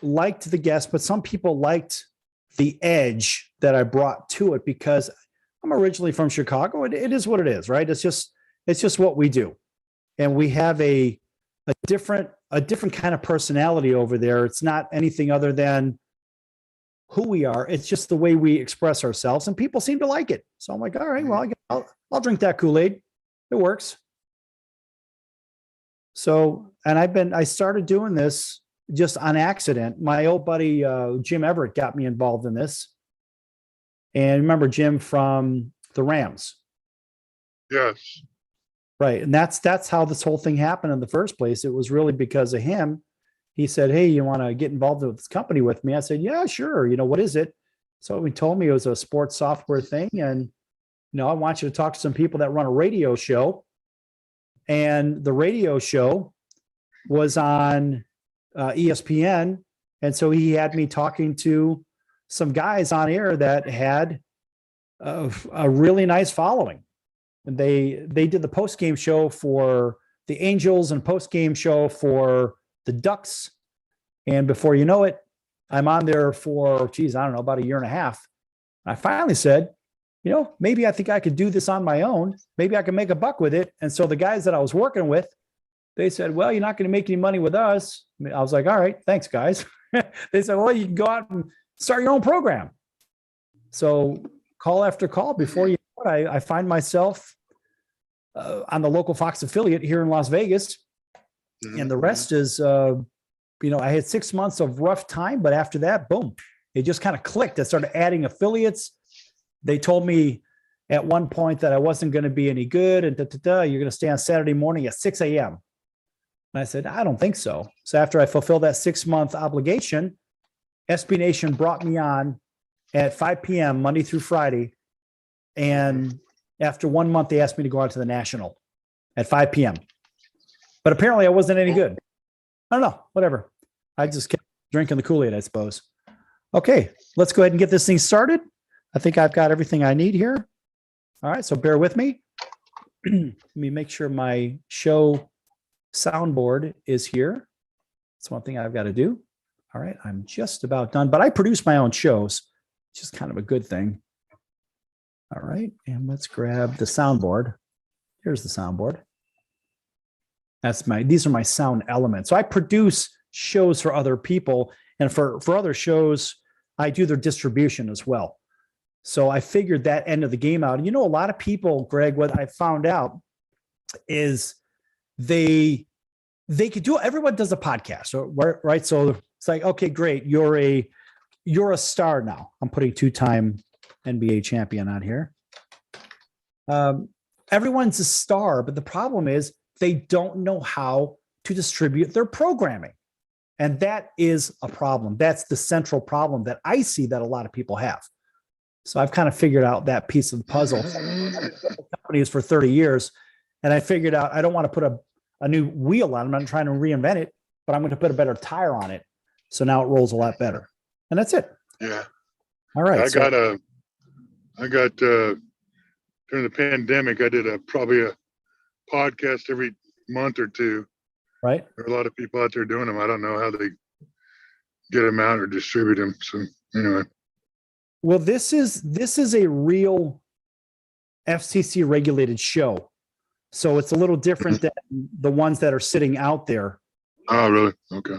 liked the guest, but some people liked the edge that I brought to it because I'm originally from Chicago. It is what it is, right? It's just what we do. And we have a different kind of personality over there. It's not anything other than who we are. It's just the way we express ourselves, and people seem to like it. So I'm like, all right, well, I'll drink that Kool-Aid. It works. So, and I started doing this just on accident. My old buddy, Jim Everett, got me involved in this. And remember Jim from the Rams? Yes. Right. And that's how this whole thing happened in the first place. It was really because of him. He said, hey, you want to get involved with this company with me? I said, yeah, sure. What is it? So he told me it was a sports software thing. And, I want you to talk to some people that run a radio show. And the radio show was on ESPN. And so he had me talking to some guys on air that had a really nice following. And they did the post-game show for the Angels and post-game show for the Ducks. And before you know it, I'm on there for, about a year and a half. I finally said, maybe I think I could do this on my own. Maybe I can make a buck with it. And so the guys that I was working with, they said, well, you're not going to make any money with us. I was like, all right, thanks, guys. They said, well, you can go out and start your own program. So call after call, before you know it, I find myself on the local Fox affiliate here in Las Vegas. And the rest is, I had 6 months of rough time, but after that, boom, it just kind of clicked. I started adding affiliates. They told me at one point that I wasn't going to be any good, and you're going to stay on Saturday morning at 6 a.m. And I said, I don't think so. So after I fulfilled that 6-month obligation, SB Nation brought me on at 5 p.m. Monday through Friday. And after 1 month, they asked me to go out to the National at 5 p.m. But apparently I wasn't any good. I don't know, whatever. I just kept drinking the Kool-Aid, I suppose. Okay, let's go ahead and get this thing started. I think I've got everything I need here. All right, so bear with me. Let me make sure my show soundboard is here. That's one thing I've got to do. All right, I'm just about done, but I produce my own shows, which is kind of a good thing. All right, and let's grab the soundboard. Here's the soundboard. These are my sound elements. So I produce shows for other people, and for other shows, I do their distribution as well. So I figured that end of the game out. And a lot of people, Greg, what I found out is they could do, everyone does a podcast, right? So it's like, okay, great. You're a star now. I'm putting 2-time NBA champion on here. Everyone's a star, but the problem is they don't know how to distribute their programming. And that is a problem. That's the central problem that I see that a lot of people have. So I've kind of figured out that piece of the puzzle. Companies for 30 years. And I figured out I don't want to put a new wheel on. I'm not trying to reinvent it, but I'm going to put a better tire on it. So now it rolls a lot better. And that's it. Yeah. All right. I got during the pandemic, I did probably a podcast every month or two. Right. There are a lot of people out there doing them. I don't know how they get them out or distribute them. So anyway. Well, this is a real FCC regulated show. So it's a little different than the ones that are sitting out there. Oh, really? Okay.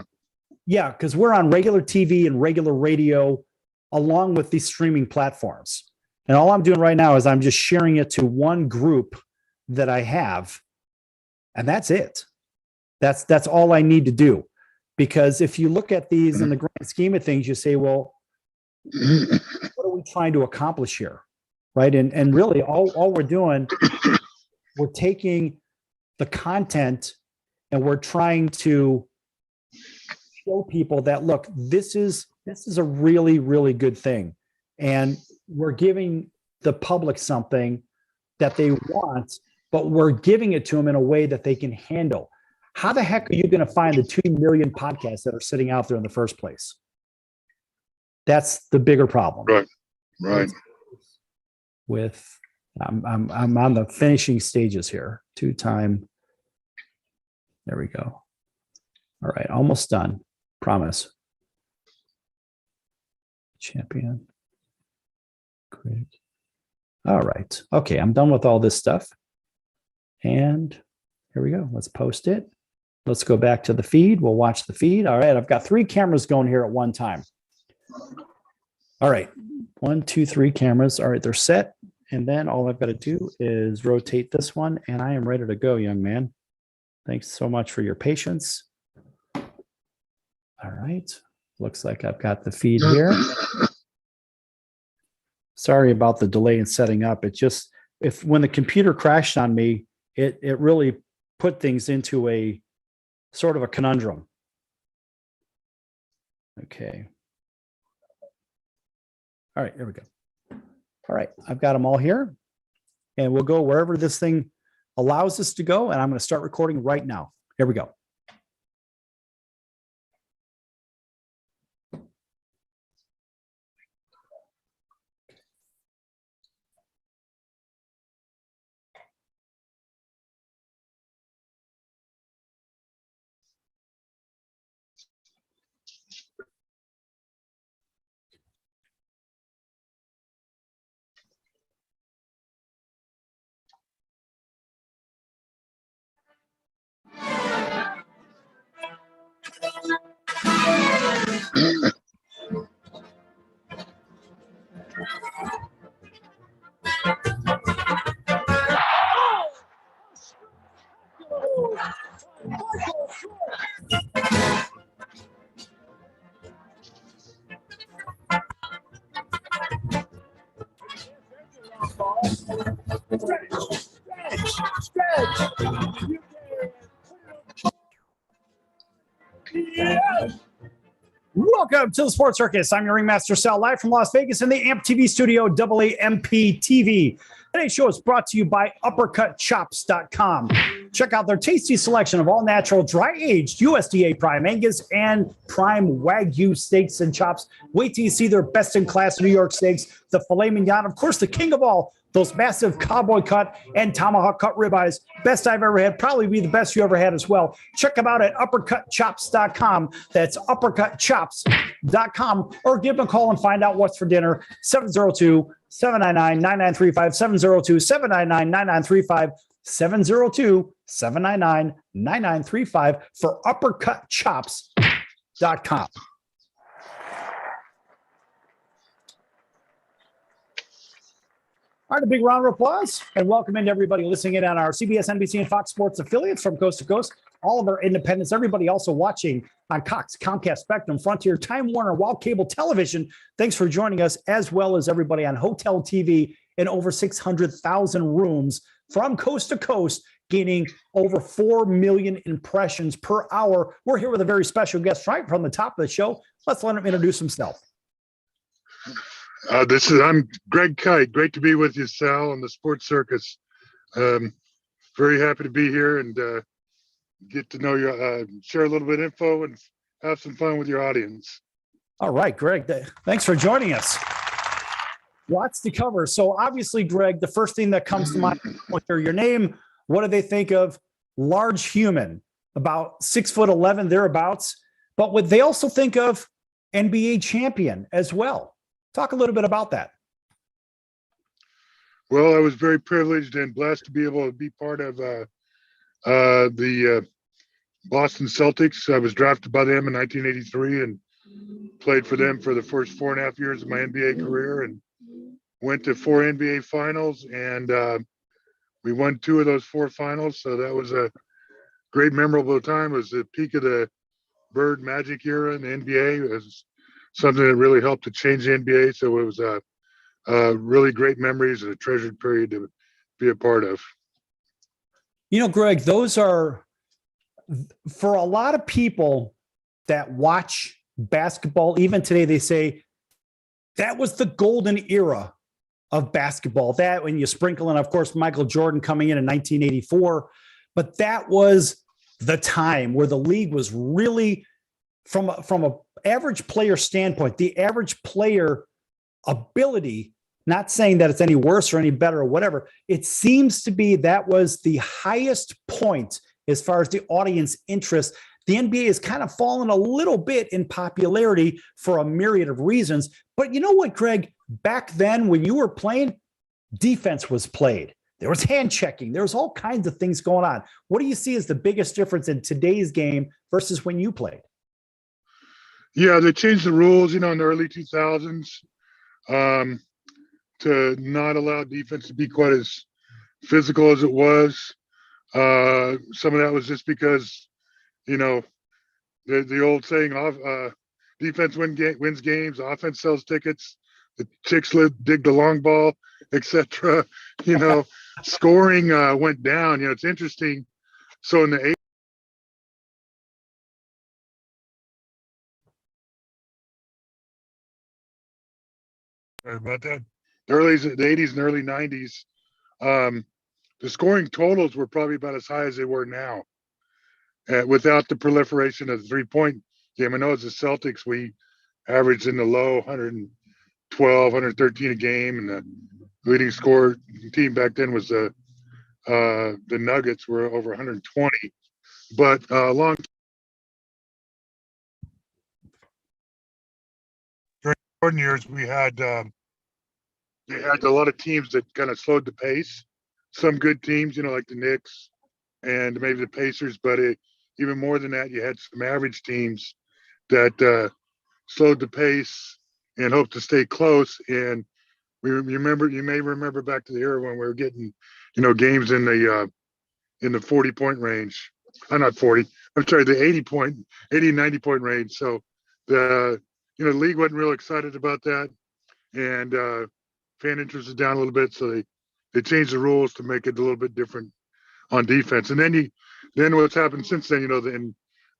Yeah, because we're on regular TV and regular radio along with these streaming platforms. And all I'm doing right now is I'm just sharing it to one group that I have. And that's it. That's all I need to do. Because if you look at these in the grand scheme of things, you say, well, what are we trying to accomplish here? Right. And really all we're doing, we're taking the content and we're trying to show people that, look, this is a really, really good thing. And we're giving the public something that they want, but we're giving it to them in a way that they can handle. How the heck are you going to find the 2 million podcasts that are sitting out there in the first place? That's the bigger problem. Right. I'm on the finishing stages here. 2-time. There we go. All right, almost done. Promise. champion. Great. All right. Okay, I'm done with all this stuff. And here we go. Let's post it. Let's go back to the feed. We'll watch the feed. All right, I've got 3 cameras going here at one time. All right, 1, 2, 3 cameras. All right, they're set. And then all I've got to do is rotate this one, and I am ready to go, young man. Thanks so much for your patience. All right, looks like I've got the feed here. Sorry about the delay in setting up. It just, when the computer crashed on me, it really put things into a sort of a conundrum. Okay. All right, here we go. All right, I've got them all here, and we'll go wherever this thing allows us to go, and I'm going to start recording right now. Here we go. Welcome to the Sports Circus. I'm your ringmaster Sal, live from Las Vegas in the AMP TV studio, AAMP TV. Today's show is brought to you by UppercutChops.com. Check out their tasty selection of all-natural, dry-aged USDA Prime Angus and Prime Wagyu steaks and chops. Wait till you see their best-in-class New York steaks, the filet mignon, of course, the king of all, those massive cowboy cut and tomahawk cut ribeyes. Best I've ever had, probably be the best you ever had as well. Check them out at UppercutChops.com. That's UppercutChops.com. Or give them a call and find out what's for dinner. 702-799-9935, 702-799-9935, 702-799-9935 for UppercutChops.com. All right, a big round of applause and welcome into everybody listening in on our CBS, NBC, and Fox Sports affiliates from coast to coast. All of our independents, everybody also watching on Cox, Comcast, Spectrum, Frontier, Time Warner, Wild Cable Television. Thanks for joining us, as well as everybody on Hotel TV in over 600,000 rooms from coast to coast, gaining over 4 million impressions per hour. We're here with a very special guest right from the top of the show. Let's let him introduce himself. I'm Greg Kite. Great to be with you, Sal, on the Sports Circus. Very happy to be here and get to know you, share a little bit of info and have some fun with your audience. All right, Greg, thanks for joining us. Lots to cover. So obviously, Greg, the first thing that comes to mind when you hear your name, what do they think of? Large human, about 6'11", thereabouts. But what they also think of NBA champion as well. Talk a little bit about that. Well, I was very privileged and blessed to be able to be part of the Boston Celtics. I was drafted by them in 1983 and played for them for the first 4.5 years of my NBA career and went to 4 NBA finals, and we won 2 of those 4 finals. So that was a great, memorable time. It was the peak of the Bird Magic era in the NBA. It was something that really helped to change the NBA. So it was really great memories and a treasured period to be a part of. You know, Greg, those are, for a lot of people that watch basketball, even today, they say that was the golden era of basketball. That, when you sprinkle in, of course, Michael Jordan coming in 1984, but that was the time where the league was really, from a average player standpoint, the average player ability, not saying that it's any worse or any better or whatever, it seems to be that was the highest point as far as the audience interest. the NBA has kind of fallen a little bit in popularity for a myriad of reasons. But you know what, Greg? Back then, when you were playing, defense was played. There was hand checking. There was all kinds of things going on. What do you see as the biggest difference in today's game versus when you played? Yeah, they changed the rules, in the early 2000s, to not allow defense to be quite as physical as it was. Some of that was just because, the old saying, defense wins games, offense sells tickets, the chicks dig the long ball, etc. Scoring went down. It's interesting. So in the 80s, sorry about that. The 80s and early 90s, the scoring totals were probably about as high as they were now, without the proliferation of the 3-point game. I know as the Celtics, we averaged in the low 112, 113 a game, and the leading score team back then was the Nuggets, were over 120. But long during the Jordan years, we had they had a lot of teams that kind of slowed the pace. Some good teams, like the Knicks and maybe the Pacers, but even more than that, you had some average teams that slowed the pace and hoped to stay close. And you may remember back to the era when we were getting, games in the 40-point range. Not 40. I'm sorry, the 80, 90-point range. So the league wasn't real excited about that, and fan interest is down a little bit. So they changed the rules to make it a little bit different on defense. And then what's happened since then, then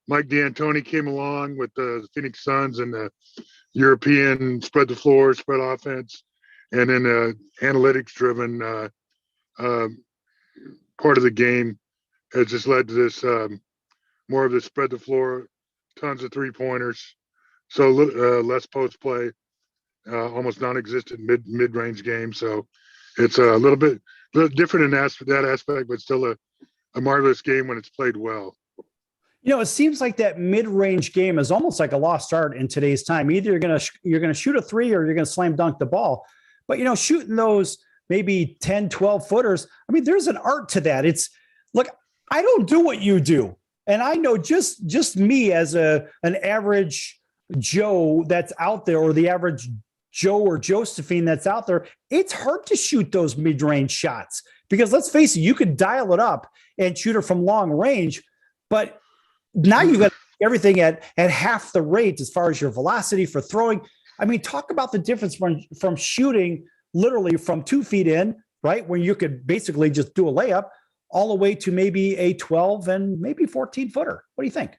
Mike D'Antoni came along with the Phoenix Suns and the European spread the floor, spread offense, and then analytics-driven part of the game has just led to this more of the spread the floor, tons of three-pointers, so less post play, almost non-existent mid-range game. So it's a little different in that aspect, but still a marvelous game when it's played well. It seems like that mid-range game is almost like a lost art in today's time. Either you're gonna shoot a three or you're gonna slam dunk the ball. But shooting those maybe 10, 12 footers, I mean, there's an art to that. Look, I don't do what you do. And I know just me as an average Joe that's out there, or the average Joe or Josephine that's out there, it's hard to shoot those mid-range shots because let's face it, you could dial it up and shoot it from long range, but now you've got everything at half the rate as far as your velocity for throwing. I mean, talk about the difference from shooting literally from 2 feet in, right, where you could basically just do a layup, all the way to maybe a 12 and maybe 14 footer. What do you think?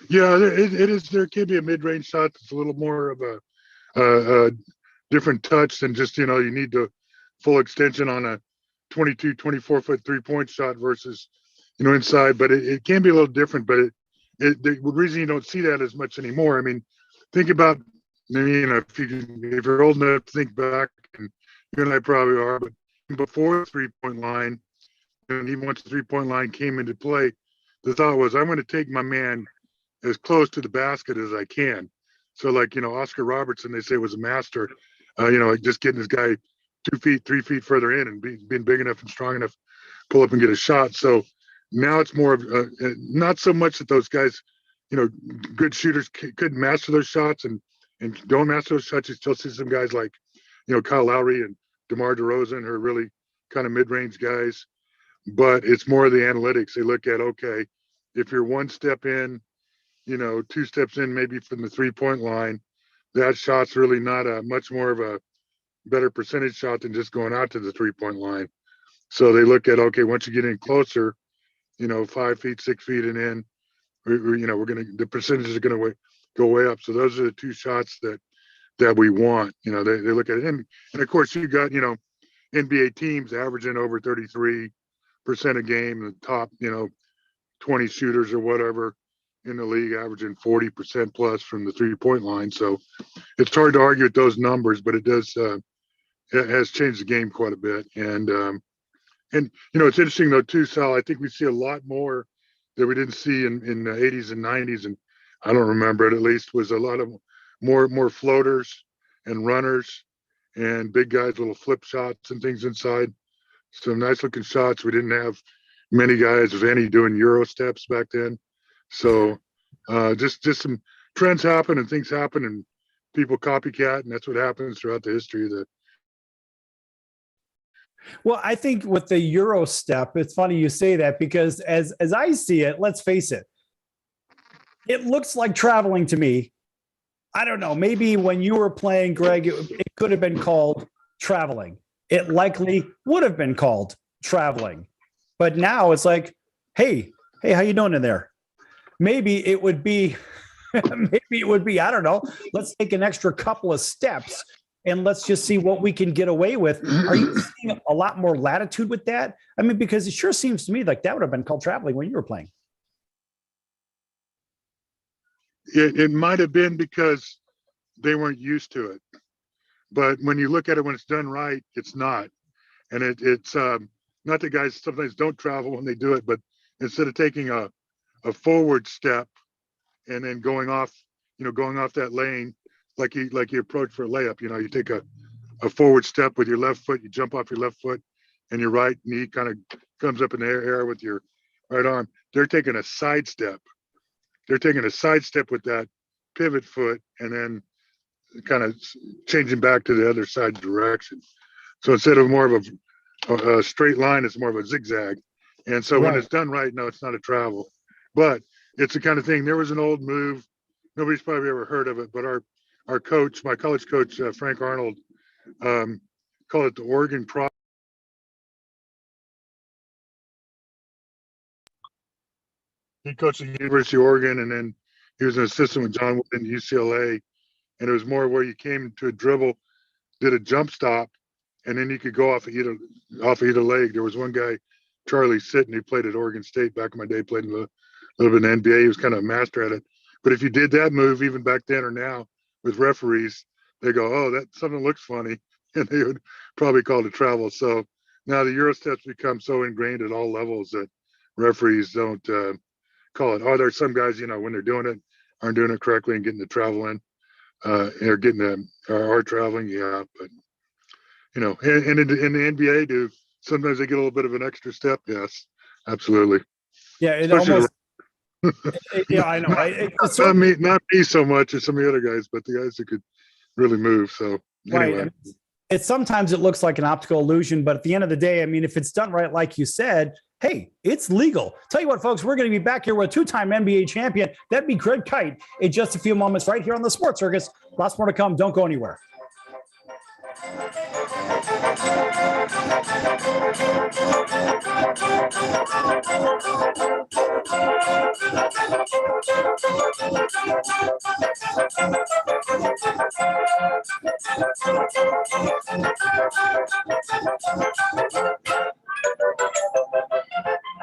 Yeah, it is. There can be a mid-range shot that's a little more of a different touch than just, you need the full extension on a 22, 24-foot 3-point shot versus, inside. But it can be a little different. But the reason you don't see that as much anymore, I mean, think about, if you're old enough to think back, and you and I probably are, but before the 3-point line, and even once the 3-point line came into play, the thought was, I'm going to take my man as close to the basket as I can. So like, Oscar Robertson, they say, was a master, just getting this guy 2 feet, 3 feet further in and being big enough and strong enough to pull up and get a shot. So now it's more of not so much that those guys, good shooters couldn't master those shots and don't master those shots. You still see some guys like, Kyle Lowry and DeMar DeRozan, who are really kind of mid-range guys. But it's more of the analytics. They look at, okay, if you're 1 step in, 2 steps in, maybe from the 3-point line, that shot's really not much more of a better percentage shot than just going out to the 3-point line. So they look at, okay, once you get in closer, 5 feet, 6 feet and in, the percentages are going to go way up. So those are the 2 shots that we want. They look at it. And of course, you got, NBA teams averaging over 33% a game, the top, 20 shooters or whatever in the league averaging 40% plus from the 3-point line. So it's hard to argue with those numbers, but it has changed the game quite a bit. And it's interesting though too, Sal, I think we see a lot more that we didn't see in the 80s and 90s, and I don't remember it at least, was a lot of more floaters and runners and big guys, little flip shots and things inside. Some nice looking shots. We didn't have many guys, if any, doing Euro steps back then. So just some trends happen and things happen and people copycat, and that's what happens throughout the history of the. Well, I think with the Euro step, it's funny you say that, because as I see it, let's face it, it looks like traveling to me. I don't know. Maybe when you were playing, Greg, it could have been called traveling. It likely would have been called traveling. But now it's like, hey, how you doing in there? Maybe it would be, I don't know, let's take an extra couple of steps and let's just see what we can get away with. Are you seeing a lot more latitude with that? I mean, because it sure seems to me like that would have been called traveling when you were playing. It might have been because they weren't used to it. But when you look at it, when it's done right, it's not. And it's not that guys sometimes don't travel when they do it, but instead of taking a forward step and then going off that lane, like you approach for a layup, you take a forward step with your left foot, you jump off your left foot, and your right knee kind of comes up in the air with your right arm. They're taking a side step. They're taking a side step with that pivot foot and then kind of changing back to the other side direction. So instead of more of a straight line, it's more of a zigzag. And so when it's done right, no, it's not a travel, but it's the kind of thing. There was an old move. Nobody's probably ever heard of it, but our coach, my college coach, Frank Arnold, called it the Oregon Pro. He coached at the University of Oregon, and then he was an assistant with John Wood in UCLA. And it was more where you came to a dribble, did a jump stop, and then you could go off of either leg. There was one guy, Charlie Sitton, who played at Oregon State back in my day, played a little bit in the NBA. He was kind of a master at it. But if you did that move, even back then or now, with referees, they go, "Oh, that something looks funny," and they would probably call it a travel. So now the Euro steps become so ingrained at all levels that referees don't call it. Oh, there's some guys, when they're doing it, aren't doing it correctly and getting the travel in. Or getting are traveling, yeah, but and in the NBA, do sometimes they get a little bit of an extra step. Yes, absolutely. Yeah, it almost. Yeah, I know. Not me so much as some of the other guys, but the guys that could really move. So anyway. Right. It's sometimes it looks like an optical illusion, but at the end of the day, I mean, if it's done right, like you said, hey, it's legal. Tell you what, folks, we're going to be back here with two-time NBA champion. That'd be Greg Kite in just a few moments right here on the Sports Circus. Lots more to come. Don't go anywhere.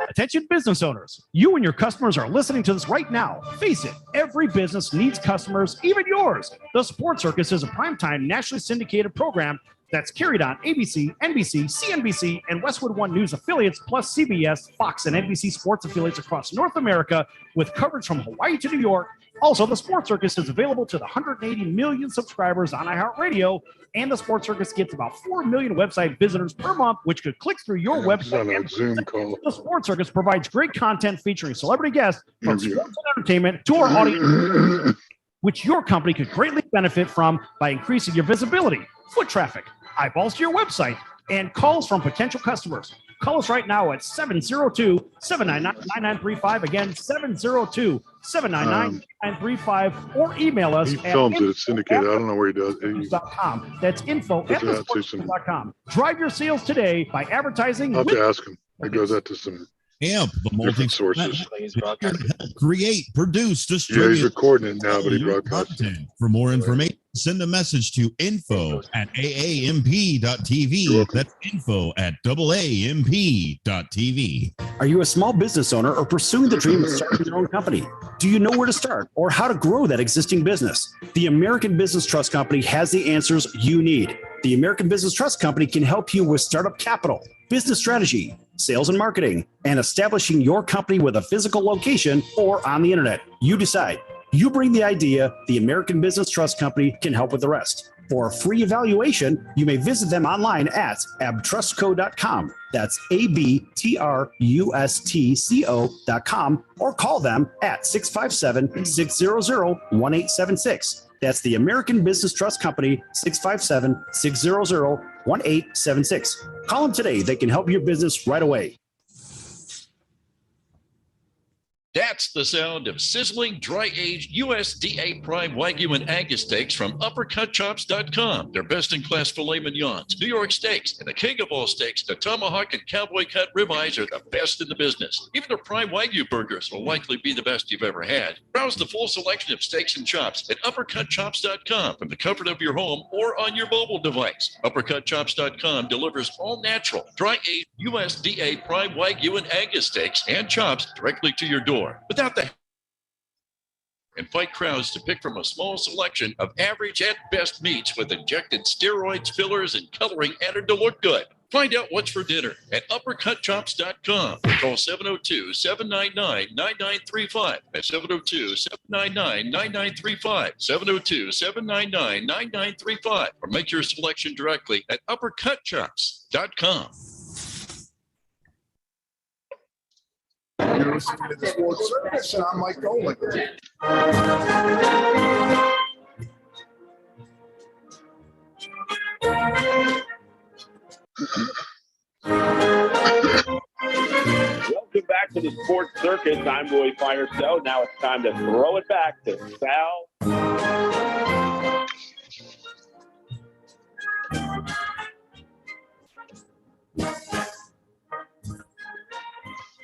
Attention business owners, you and your customers are listening to this right now. Face it, every business needs customers, even yours. The Sports Circus is a primetime nationally syndicated program that's carried on ABC, NBC, CNBC, and Westwood One News affiliates, plus CBS, Fox, and NBC sports affiliates across North America, with coverage from Hawaii to New York. Also, the Sports Circus is available to the 180 million subscribers on iHeartRadio, and the Sports Circus gets about 4 million website visitors per month, which could click through your website. On a Zoom call. The Sports Circus provides great content featuring celebrity guests from sports and entertainment to our audience, which your company could greatly benefit from by increasing your visibility, foot traffic, eyeballs to your website, and calls from potential customers. Call us right now at 702-799-9935. Again, 702-799-9935, or email us He at films it. It's syndicated. I don't know where he does. info@thesportscircus.com. That's info@thesportscircus.com. Drive your sales today by advertising. I'll have to ask him. It goes out to some AMP, the different sources. create, produce, Yeah, distribute. he's recording it now, but he your broadcasts it. content. For more information, send a message to info@aamp.tv. You're welcome. That's info@aamp.tv. Are you a small business owner or pursuing the dream of starting your own company? Do you know where to start or how to grow that existing business? The American Business Trust Company has the answers you need. The American Business Trust Company can help you with startup capital, business strategy, sales and marketing, and establishing your company with a physical location or on the internet. You decide. You bring the idea, the American Business Trust Company can help with the rest. For a free evaluation, you may visit them online at abtrustco.com. That's abtrustco.com, or call them at 657-600-1876. That's the American Business Trust Company, 657-600-1876. Call them today. They can help your business right away. That's the sound of sizzling, dry-aged USDA Prime Wagyu and Angus steaks from UppercutChops.com. Their best-in-class filet mignons, New York steaks, and the king of all steaks, the tomahawk and cowboy cut ribeyes are the best in the business. Even their Prime Wagyu burgers will likely be the best you've ever had. Browse the full selection of steaks and chops at UppercutChops.com from the comfort of your home or on your mobile device. UppercutChops.com delivers all-natural, dry-aged USDA Prime Wagyu and Angus steaks and chops directly to your door, without the and fight crowds to pick from a small selection of average at best meats with injected steroids, fillers, and coloring added to look good. Find out what's for dinner at UppercutChops.com. Call 702-799-9935. That's 702-799-9935. 702-799-9935. Or make your selection directly at UppercutChops.com. You're listening to the Sports Circus, and I'm Mike Dolan. Welcome back to the Sports Circus. I'm Roy Firestone. Now it's time to throw it back to Sal.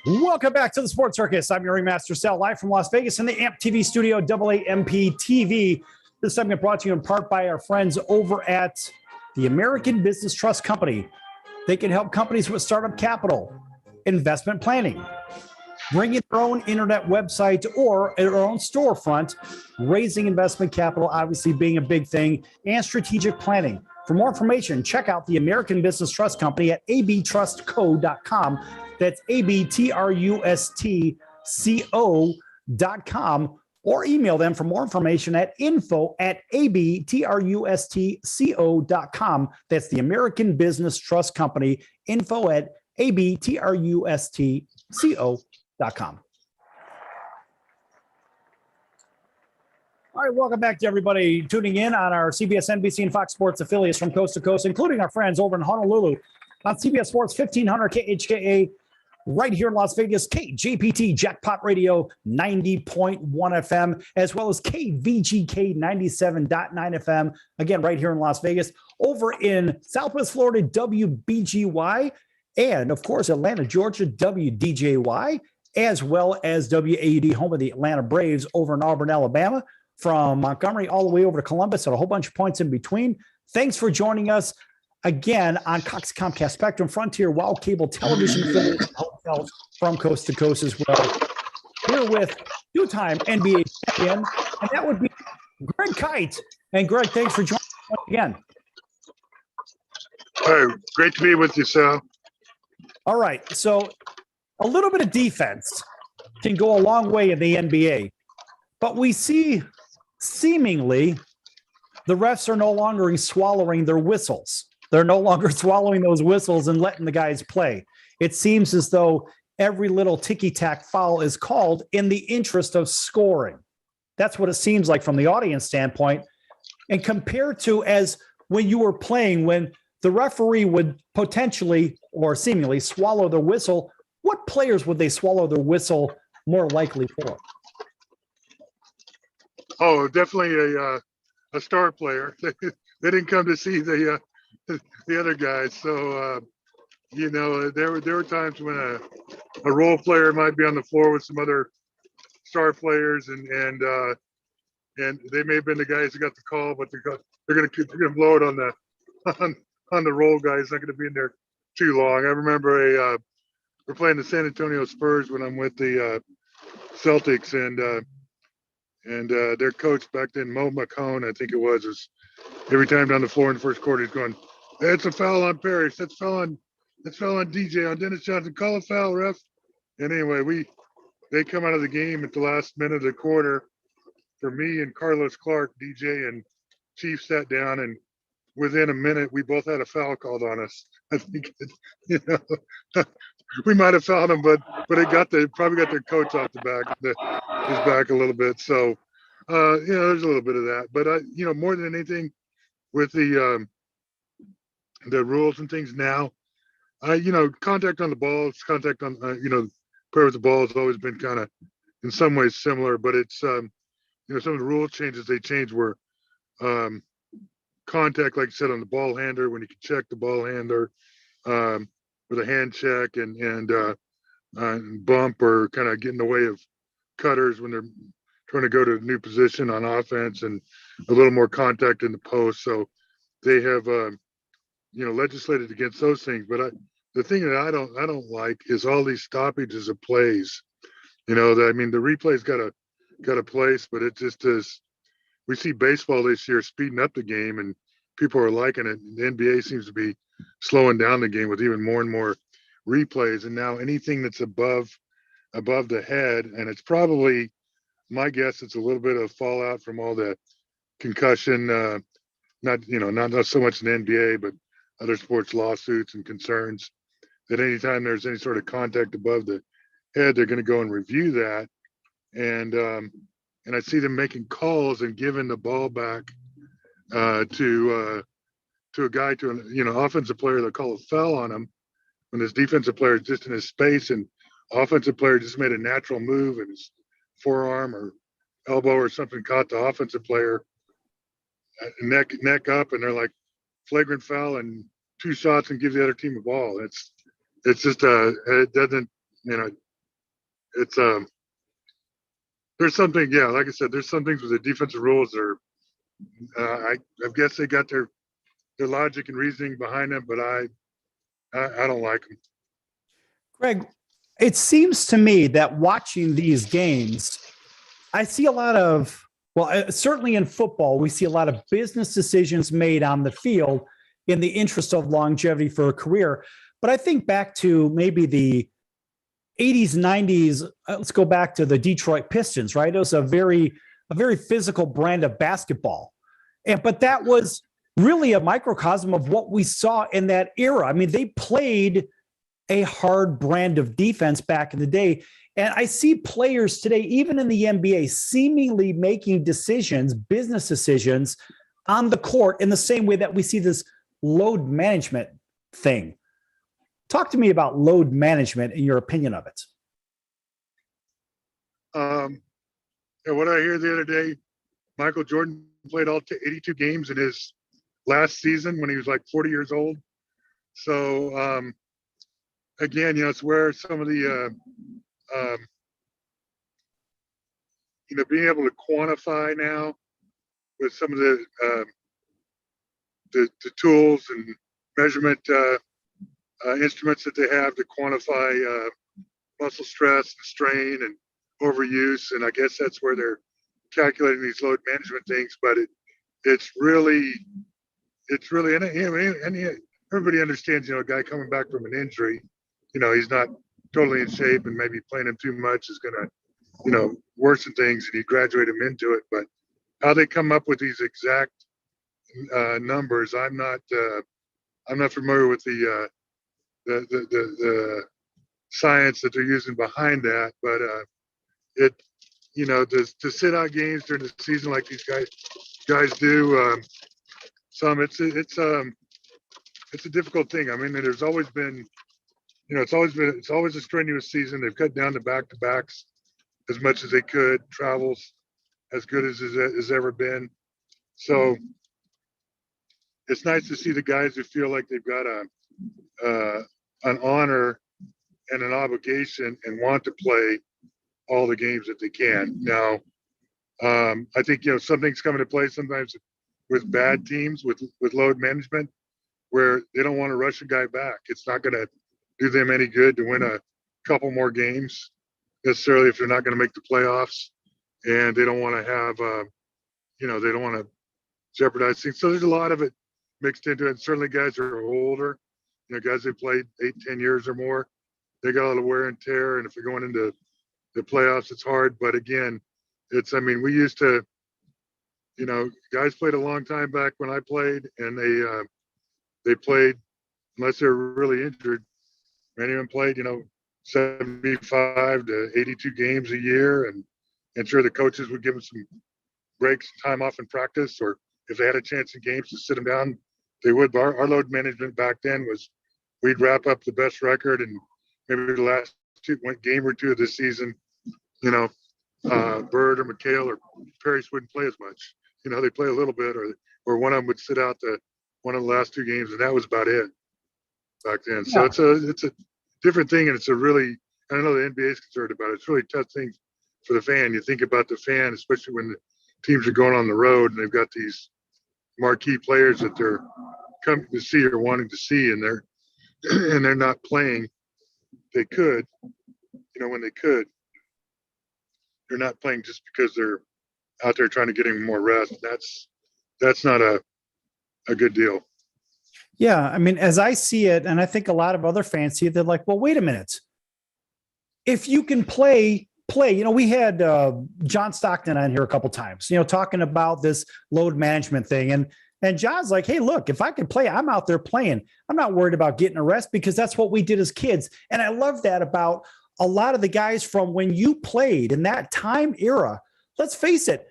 Welcome back to the Sports Circus. I'm your ringmaster, Sal, live from Las Vegas in the AMP TV studio, AAMP TV. This segment brought to you in part by our friends over at the American Business Trust Company. They can help companies with startup capital, investment planning, bringing their own internet website or their own storefront, raising investment capital, obviously being a big thing, and strategic planning. For more information, check out the American Business Trust Company at abtrustco.com. That's abtrustco.com, or email them for more information at info@abtrustco.com. That's the American Business Trust Company, info@abtrustco.com. All right, welcome back to everybody tuning in on our CBS, NBC, and Fox Sports affiliates from coast to coast, including our friends over in Honolulu on CBS Sports 1500 KHKA, right here in Las Vegas, KJPT Jackpot Radio 90.1 FM, as well as KVGK 97.9 FM, again, right here in Las Vegas. Over in Southwest Florida, WBGY, and of course, Atlanta, Georgia, WDJY, as well as WAUD, home of the Atlanta Braves, over in Auburn, Alabama, from Montgomery all the way over to Columbus and a whole bunch of points in between. Thanks for joining us again on Cox Comcast Spectrum, Frontier, Wild Cable Television affiliates, and hotels from coast to coast as well. Here with two-time NBA champion, and that would be Greg Kite. And Greg, thanks for joining us once again. Hey, great to be with you, Sal. All right, so a little bit of defense can go a long way in the NBA, but we see seemingly the refs are no longer swallowing their whistles. They're no longer swallowing those whistles and letting the guys play. It seems as though every little ticky-tack foul is called in the interest of scoring. That's what it seems like from the audience standpoint. And compared to as when you were playing, when the referee would potentially or seemingly swallow their whistle, what players would they swallow their whistle more likely for? Oh, definitely a star player. They didn't come to see the other guys. So, there were times when a role player might be on the floor with some other star players, and they may have been the guys who got the call, but they're gonna blow it on the role guy. He's not gonna be in there too long. I remember we're playing the San Antonio Spurs when I'm with the Celtics, and their coach back then, Mo McCone, I think it was every time down the floor in the first quarter, he's going, "It's a foul on Parrish. That's a foul on It's fell on DJ, on Dennis Johnson. Call a foul, ref. And anyway, they come out of the game at the last minute of the quarter. For me and Carlos Clark, DJ and Chief sat down, and within a minute, we both had a foul called on us. I think, we might have fouled him, but it probably got their coach off the back, his back a little bit. So, there's a little bit of that. But more than anything, with the rules and things now, contact on the ball, it's contact on, player with the ball has always been kind of in some ways similar, but it's, some of the rule changes they changed were contact, like you said, on the ball handler, when you can check the ball handler with a hand check and bump or kind of get in the way of cutters when they're trying to go to a new position on offense, and a little more contact in the post. So they have, legislated against those things. But the thing that I don't like is all these stoppages of plays. The replay's got a place, but it just is. We see baseball this year speeding up the game, and people are liking it. The NBA seems to be slowing down the game with even more and more replays. And now anything that's above the head, and it's probably, my guess, it's a little bit of fallout from all the concussion, not so much in the NBA, but other sports lawsuits and concerns, that anytime there's any sort of contact above the head, they're going to go and review that. And I see them making calls and giving the ball back to a guy, to an offensive player. They'll call a foul on him when his defensive player is just in his space, and offensive player just made a natural move, and his forearm or elbow or something caught the offensive player neck up, and they're like, flagrant foul and 2 shots and give the other team the ball. It's just it doesn't, it's there's something, like I said, there's some things with the defensive rules that are, I guess they got their logic and reasoning behind them, but I don't like them. Greg, it seems to me that watching these games, I see a lot of, certainly in football, we see a lot of business decisions made on the field in the interest of longevity for a career. But I think back to maybe the 80s, 90s, let's go back to the Detroit Pistons, right? It was a very physical brand of basketball. But that was really a microcosm of what we saw in that era. I mean, they played a hard brand of defense back in the day. And I see players today, even in the NBA, seemingly making decisions, business decisions on the court in the same way that we see this load management thing. Talk to me about load management and your opinion of it. What I hear the other day, Michael Jordan played all 82 games in his last season when he was like 40 years old. So, again, it's where some of the, being able to quantify now with some of the tools and measurement instruments that they have to quantify muscle stress and strain and overuse. And I guess that's where they're calculating these load management things. But it's really, and everybody understands, a guy coming back from an injury, he's not totally in shape, and maybe playing him too much is going to, worsen things, and you graduate him into it. But how they come up with these exact numbers, I'm not familiar with the science that they're using behind that. But to sit out games during the season like these guys do, it's a difficult thing. I mean, there's always been, it's always a strenuous season. They've cut down the back-to-backs as much as they could. Travels as good as has ever been. So it's nice to see the guys who feel like they've got an honor and an obligation and want to play all the games that they can. Now, I think, something's coming to play sometimes with bad teams with load management, where they don't want to rush a guy back. It's not going to do them any good to win a couple more games necessarily if they're not going to make the playoffs, and they don't want to have, they don't want to jeopardize things. So there's a lot of it mixed into it. And certainly guys who are older guys that played 8-10 years or more, they got all the wear and tear. And if you're going into the playoffs, it's hard. But again, we used to, guys played a long time back when I played, and they played, unless they were really injured, many of them played, 75 to 82 games a year. And sure, the coaches would give them some breaks, time off in practice, or if they had a chance in games to sit them down, they would. But our load management back then was we'd wrap up the best record, and maybe the last game or two of the season, Bird or McHale or Parrish wouldn't play as much. They play a little bit, or one of them would sit out one of the last two games, and that was about it back then. So it's a different thing, and it's a really, I know the NBA is concerned about it. It's a really tough thing for the fan. You think about the fan, especially when the teams are going on the road and they've got these marquee players that they're coming to see or wanting to see, and they're not playing. They could, when they could, they're not playing just because they're out there trying to get him more rest. That's not a good deal. Yeah. I mean, as I see it, and I think a lot of other fans see it, they're like, well, wait a minute. If you can play, we had John Stockton on here a couple times, talking about this load management thing. And John's like, hey, look, if I can play, I'm out there playing. I'm not worried about getting a rest because that's what we did as kids. And I love that about a lot of the guys from when you played in that time era. Let's face it,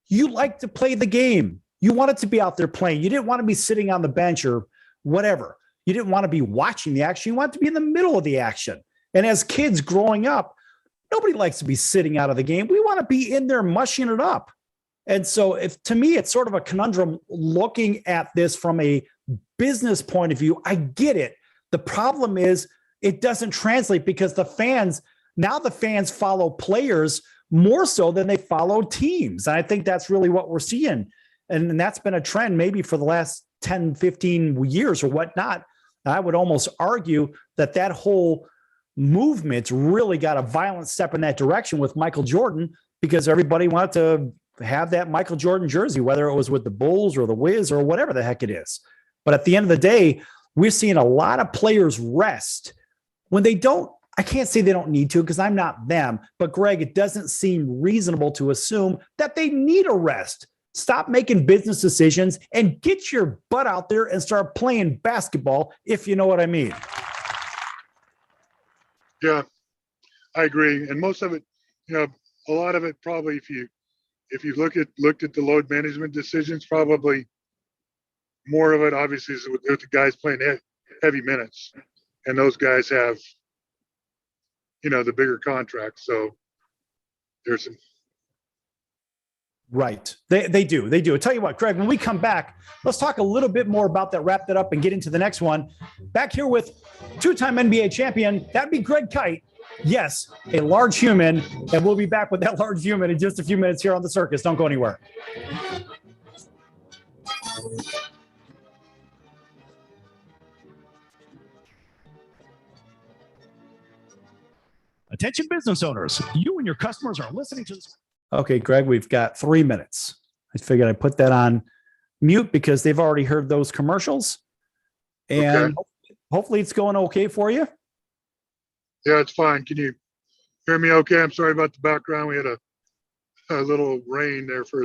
you like to play the game. You wanted to be out there playing. You didn't want to be sitting on the bench or whatever. You didn't want to be watching the action. You want to be in the middle of the action. And as kids growing up, nobody likes to be sitting out of the game. We want to be in there mushing it up. And so to me, it's sort of a conundrum looking at this from a business point of view. I get it. The problem is it doesn't translate because the fans follow players more so than they follow teams. And I think that's really what we're seeing. And that's been a trend maybe for the last 10, 15 years or whatnot. I would almost argue that whole movement really got a violent step in that direction with Michael Jordan, because everybody wanted to have that Michael Jordan jersey, whether it was with the Bulls or the Wiz or whatever the heck it is. But at the end of the day, we're seeing a lot of players rest when they don't. I can't say they don't need to because I'm not them. But Greg, it doesn't seem reasonable to assume that they need a rest. Stop making business decisions and get your butt out there and start playing basketball, if you know what I mean. Yeah, I agree. And most of it, a lot of it probably, if you looked at the load management decisions, probably more of it obviously is with the guys playing heavy minutes, and those guys have, the bigger contracts. So there's some. Right. They do. I'll tell you what, Greg, when we come back, let's talk a little bit more about that, wrap that up and get into the next one. Back here with two-time NBA champion, that'd be Greg Kite. Yes, a large human. And we'll be back with that large human in just a few minutes here on the Circus. Don't go anywhere. Attention business owners, you and your customers are listening to this. Okay, Greg, we've got 3 minutes. I figured I'd put that on mute because they've already heard those commercials. And hopefully it's going okay for you. Yeah, it's fine. Can you hear me okay? I'm sorry about the background. We had a little rain there for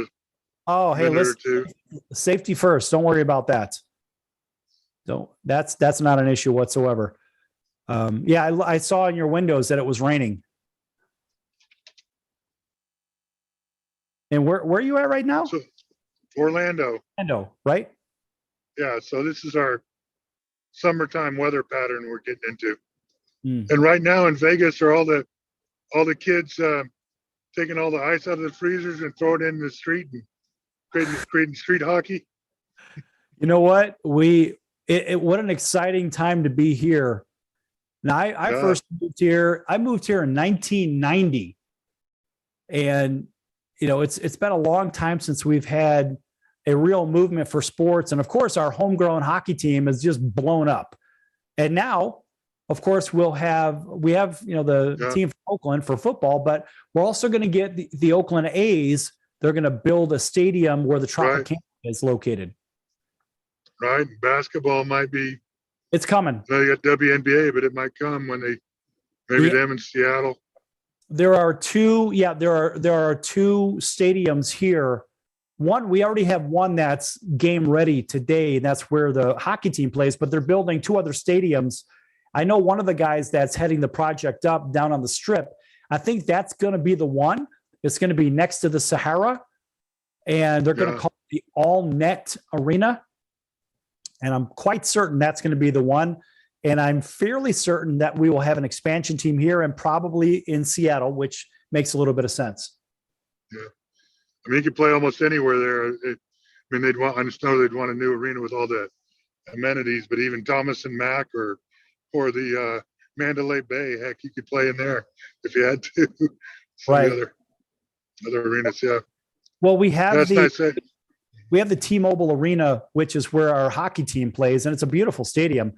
a minute or two. Safety first. Don't worry about that. That's not an issue whatsoever. I saw in your windows that it was raining. And where are you at right now? So, Orlando, right? Yeah. So this is our summertime weather pattern we're getting into. And right now in Vegas are all the kids taking all the ice out of the freezers and throwing it in the street and creating street hockey. You know what? What an exciting time to be here. Now I first moved here. I moved here in 1990, and it's been a long time since we've had a real movement for sports. And of course, our homegrown hockey team has just blown up. And now, of course, we have the team from Oakland for football, but we're also going to get the Oakland A's. They're going to build a stadium where the Tropicana is located. Right. Basketball might be It's coming. Now you got WNBA, but it might come when maybe them in Seattle. There are two. Yeah, there are two stadiums here. One, we already have one that's game ready today. That's where the hockey team plays, but they're building two other stadiums. I know one of the guys that's heading the project up down on the Strip. I think that's going to be the one. It's going to be next to the Sahara, and they're going to call it the All Net Arena. And I'm quite certain that's going to be the one. And I'm fairly certain that we will have an expansion team here and probably in Seattle, which makes a little bit of sense. Yeah. I mean, you could play almost anywhere there. I know they'd want a new arena with all the amenities, but even Thomas and Mack or the Mandalay Bay, heck, you could play in there if you had to. Right. Other arenas, yeah. Well, we have nice. We have the T-Mobile Arena, which is where our hockey team plays, and it's a beautiful stadium.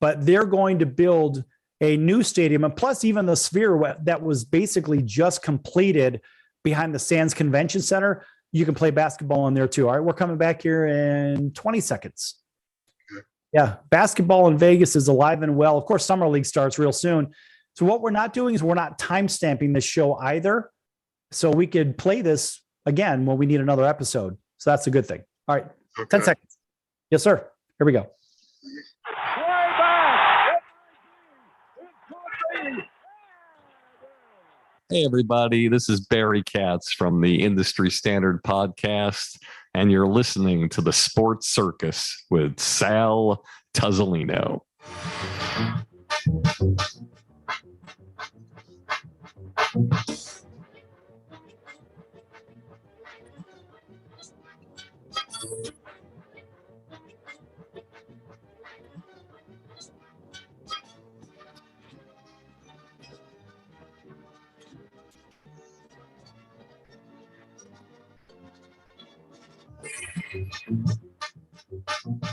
But they're going to build a new stadium, and plus even the Sphere that was basically just completed behind the Sands Convention Center. You can play basketball in there too. All right, we're coming back here in 20 seconds. Yeah, basketball in Vegas is alive and well. Of course, Summer League starts real soon. So what we're not doing is we're not time stamping this show either. So we could play this again when we need another episode. So that's a good thing. All right, okay. 10 seconds. Yes, sir. Here we go. Hey, everybody. This is Barry Katz from the Industry Standard Podcast, and you're listening to the Sports Circus with Sal Tuzzolino.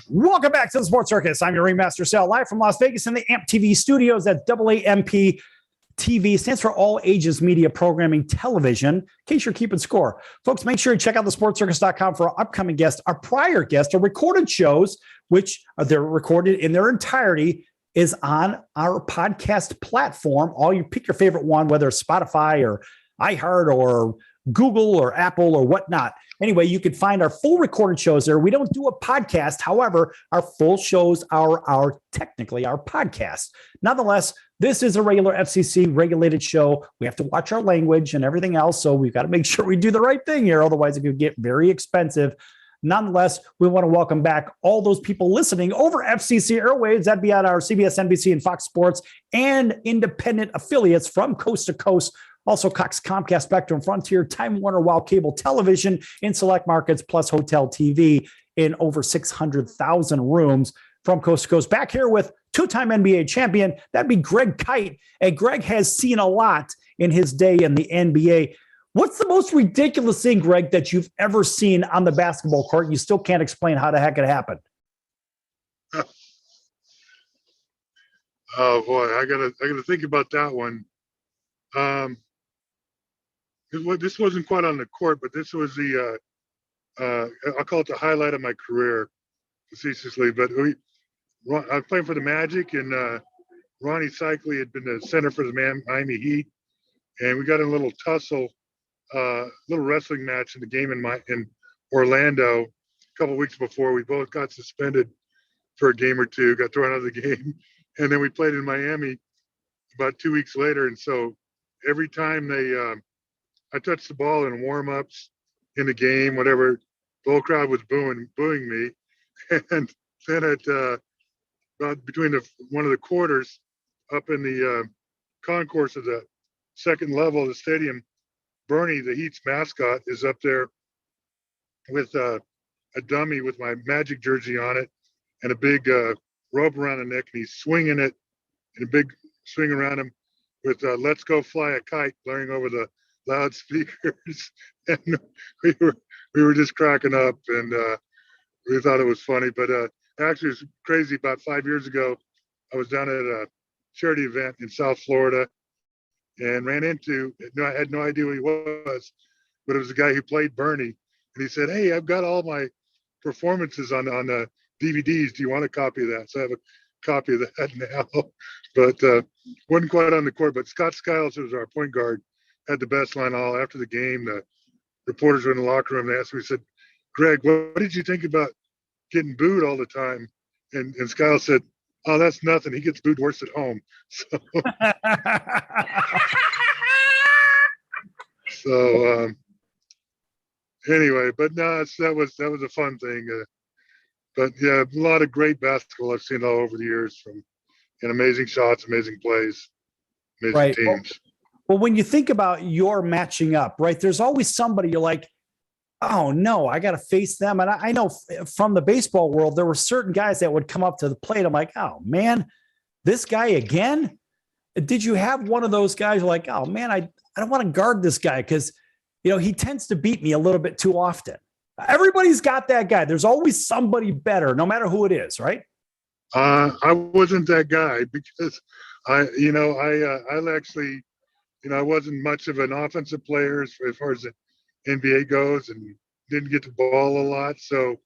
Welcome back to the Sports Circus. I'm your ringmaster, Sal, live from Las Vegas in the AMP TV studios at AAMP TV. Stands for All Ages Media Programming Television, in case you're keeping score. Folks, make sure you check out thesportscircus.com for our upcoming guests, our prior guests, our recorded shows, which they're recorded in their entirety, is on our podcast platform. You pick your favorite one, whether it's Spotify or iHeart or Google or Apple or whatnot. Anyway, you can find our full recorded shows there. We don't do a podcast. However, our full shows are technically our podcast. Nonetheless, this is a regular FCC regulated show. We have to watch our language and everything else. So we've got to make sure we do the right thing here. Otherwise, it could get very expensive. Nonetheless, we want to welcome back all those people listening over FCC airwaves. That'd be at our CBS, NBC, and Fox Sports and independent affiliates from coast to coast. Also, Cox, Comcast, Spectrum, Frontier, Time Warner, Wild Cable Television in select markets, plus Hotel TV in over 600,000 rooms from coast to coast. Back here with two-time NBA champion, that'd be Greg Kite. And Greg has seen a lot in his day in the NBA. What's the most ridiculous thing, Greg, that you've ever seen on the basketball court? You still can't explain how the heck it happened. Oh boy, I gotta think about that one. This wasn't quite on the court, but this was I'll call it the highlight of my career, facetiously. But I was playing for the Magic, and Ronnie Cycli had been the center for the Miami Heat, and we got in a little tussle, little wrestling match in the game in Orlando a couple weeks before. We both got suspended for a game or two, got thrown out of the game, and then we played in Miami about 2 weeks later. And so every time I touched the ball in warm-ups, in the game, whatever, the whole crowd was booing me. And then about between one of the quarters, up in the concourse of the second level of the stadium, Bernie, the Heat's mascot, is up there with a dummy with my Magic jersey on it and a big rope around the neck, and he's swinging it in a big swing around him with "Let's Go Fly a Kite" blaring over the loudspeakers. And we were just cracking up, and we thought it was funny. But actually, it was crazy. About 5 years ago, I was down at a charity event in South Florida and ran into, I had no idea who he was, but it was the guy who played Bernie. And he said, "Hey, I've got all my performances on the DVDs. Do you want a copy of that?" So I have a copy of that now, but wasn't quite on the court. But Scott Skiles, who was our point guard, had the best line all after the game. The reporters were in the locker room. They asked me, said, "Greg, what did you think about getting booed all the time?" And Skiles said, "Oh, that's nothing. He gets booed worse at home." So, anyway, but no, that was a fun thing. But yeah, a lot of great basketball I've seen all over the years, and amazing shots, amazing plays, amazing Right. teams. Well, when you think about your matching up, right, there's always somebody you're like, oh no, I got to face them. And I know from the baseball world, there were certain guys that would come up to the plate. I'm like, oh man, this guy again? Did you have one of those guys like, oh man, I don't want to guard this guy because, he tends to beat me a little bit too often. Everybody's got that guy. There's always somebody better, no matter who it is, right? I wasn't that guy because I actually, I wasn't much of an offensive player as far as the NBA goes, and didn't get the ball a lot. So,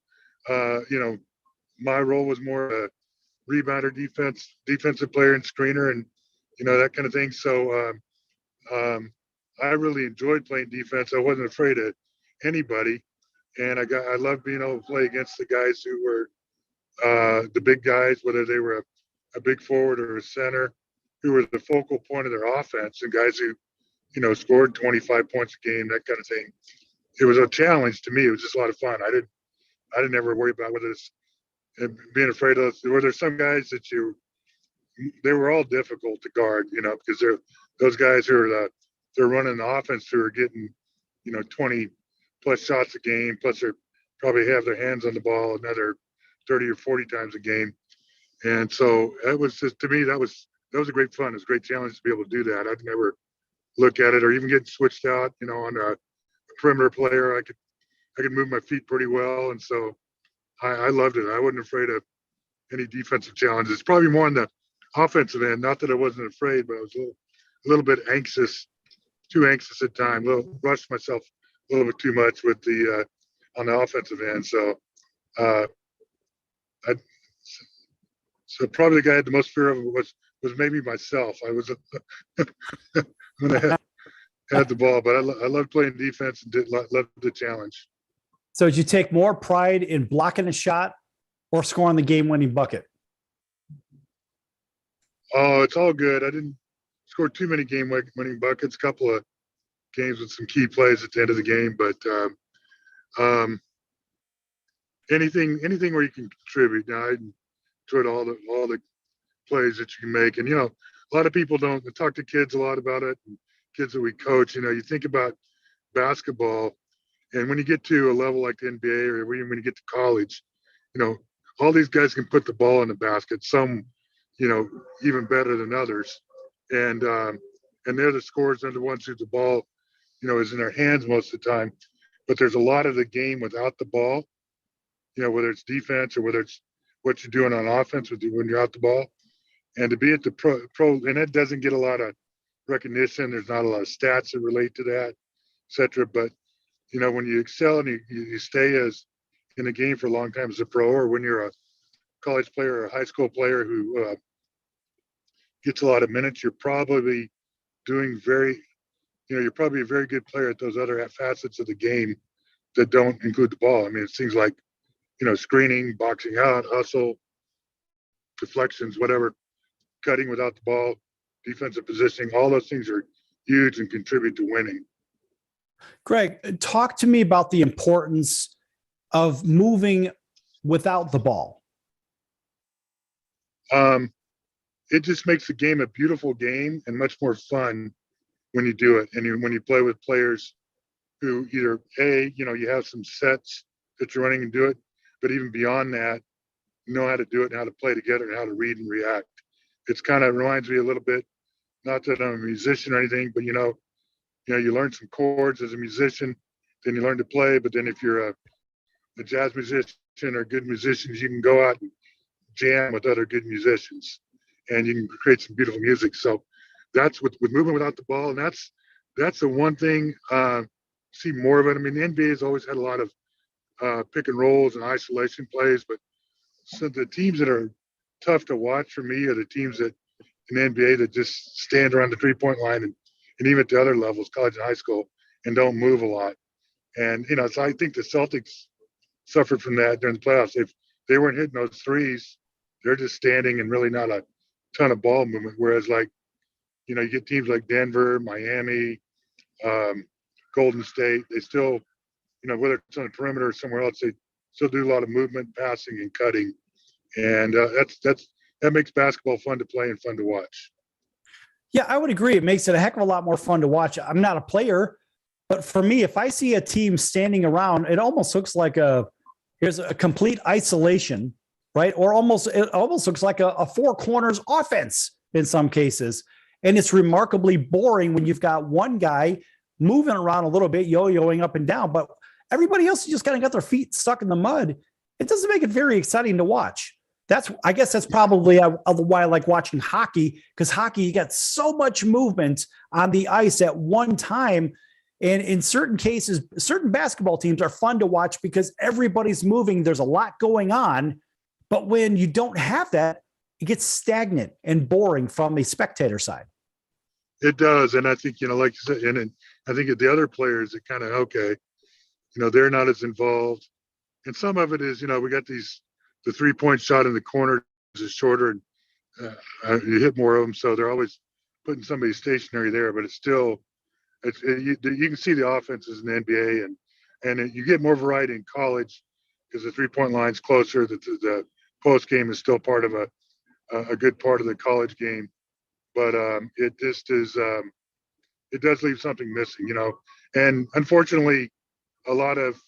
my role was more a rebounder, defensive player, and screener, and that kind of thing. So, I really enjoyed playing defense. I wasn't afraid of anybody, and I loved being able to play against the guys who were the big guys, whether they were a big forward or a center, who were the focal point of their offense, and guys who, scored 25 points a game, that kind of thing. It was a challenge to me. It was just a lot of fun. I didn't ever worry about whether it's being afraid of. Were there some guys that they were all difficult to guard, because they're those guys who are they're running the offense who are getting, 20 plus shots a game, plus they probably have their hands on the ball another 30 or 40 times a game. And so that was just, to me, that was a great fun. It was a great challenge to be able to do that. I'd never look at it or even get switched out, on a perimeter player. I could move my feet pretty well. And so I loved it. I wasn't afraid of any defensive challenges. Probably more on the offensive end. Not that I wasn't afraid, but I was a little bit anxious, too anxious at times. Rushed myself a little bit too much with the on the offensive end. So, so probably the guy I had the most fear of was maybe myself. I was when I had the ball, but I loved playing defense and loved the challenge. So did you take more pride in blocking a shot or scoring the game-winning bucket? Oh, it's all good. I didn't score too many game-winning buckets. A couple of games with some key plays at the end of the game, but anything where you can contribute. Now, I enjoyed all the plays that you can make, and a lot of people don't talk to kids a lot about it. And kids that we coach, you think about basketball, and when you get to a level like the NBA or when you get to college, all these guys can put the ball in the basket. Some, even better than others, and they're the scorers. They're the ones who the ball, is in their hands most of the time. But there's a lot of the game without the ball, whether it's defense or whether it's what you're doing on offense when you're out the ball. And to be at the pro, and it doesn't get a lot of recognition. There's not a lot of stats that relate to that, et cetera. But, when you excel and you stay in the game for a long time as a pro, or when you're a college player or a high school player who gets a lot of minutes, you're probably doing you're probably a very good player at those other facets of the game that don't include the ball. I mean, it's things like, screening, boxing out, hustle, deflections, whatever, cutting without the ball, defensive positioning, all those things are huge and contribute to winning. Greg, talk to me about the importance of moving without the ball. It just makes the game a beautiful game and much more fun when you do it. And when you play with players who either you have some sets that you're running and do it, but even beyond that, know how to do it and how to play together and how to read and react. It's kind of reminds me a little bit, not that I'm a musician or anything, but you learn some chords as a musician, then you learn to play. But then if you're a jazz musician or good musicians, you can go out and jam with other good musicians, and you can create some beautiful music. So that's with moving without the ball, and that's the one thing. See more of it. I mean, the NBA has always had a lot of pick and rolls and isolation plays, but so the teams that are tough to watch for me are the teams that in the NBA that just stand around the 3-point line and even at the other levels, college and high school, and don't move a lot. And, you know, so I think the Celtics suffered from that during the playoffs. If they weren't hitting those threes, they're just standing and really not a ton of ball movement. Whereas, like, you know, you get teams like Denver, Miami, Golden State, they still, you know, whether it's on the perimeter or somewhere else, they still do a lot of movement, passing, and cutting. And that makes basketball fun to play and fun to watch. Yeah, I would agree. It makes it a heck of a lot more fun to watch. I'm not a player, but for me, if I see a team standing around, it almost looks like here's a complete isolation, right? Or it almost looks like a four corners offense in some cases. And it's remarkably boring when you've got one guy moving around a little bit, yo-yoing up and down, but everybody else just kind of got their feet stuck in the mud. It doesn't make it very exciting to watch. I guess that's probably why I like watching hockey, because hockey, you got so much movement on the ice at one time. And in certain cases, certain basketball teams are fun to watch because everybody's moving. There's a lot going on. But when you don't have that, it gets stagnant and boring from the spectator side. It does. And I think, you know, like you said, and I think at the other players, it kind of, okay, you know, they're not as involved. And some of it is, you know, we got the 3-point shot in the corner is shorter and you hit more of them. So they're always putting somebody stationary there, but it's still, you can see the offenses in the NBA and you get more variety in college because the 3-point line's closer. The post game is still part of a good part of the college game, but it just is, it does leave something missing, you know, and unfortunately a lot of,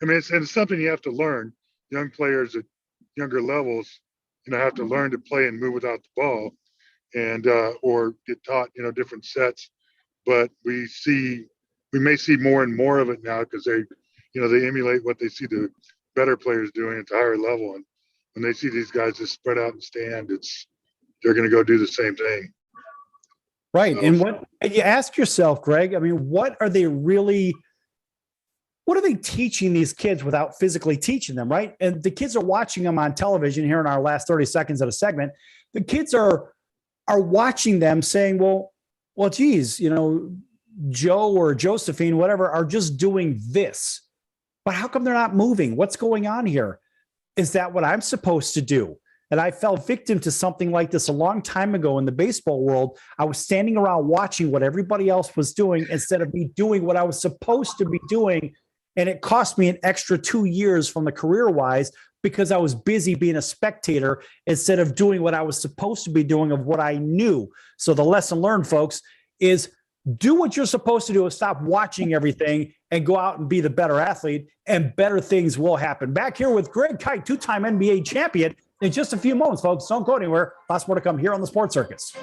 it's something you have to learn. Young players at younger levels, you know, have to learn to play and move without the ball and, or get taught, you know, different sets. But we may see more and more of it now because they emulate what they see the better players doing at the higher level. And when they see these guys just spread out and stand, they're going to go do the same thing. Right. So, And you ask yourself, Greg, I mean, what are they teaching these kids without physically teaching them, right? And the kids are watching them on television here in our last 30 seconds of a segment. The kids are watching them saying, well, geez, you know, Joe or Josephine, whatever, are just doing this. But how come they're not moving? What's going on here? Is that what I'm supposed to do? And I fell victim to something like this a long time ago in the baseball world. I was standing around watching what everybody else was doing instead of me doing what I was supposed to be doing. And it cost me an extra 2 years from the career-wise because I was busy being a spectator instead of doing what I was supposed to be doing of what I knew. So the lesson learned, folks, is do what you're supposed to do and stop watching everything and go out and be the better athlete, and better things will happen. Back here with Greg Kite, 2-time NBA champion, in just a few moments, folks. Don't go anywhere. Lots more to come here on the Sports Circus.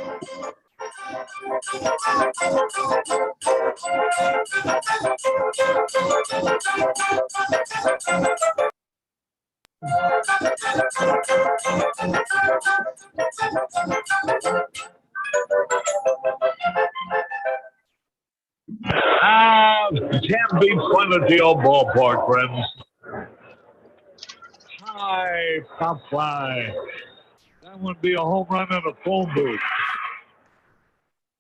Can't be fun at the old ballpark, friends. Hi, pop fly. That would be a home run in a phone booth.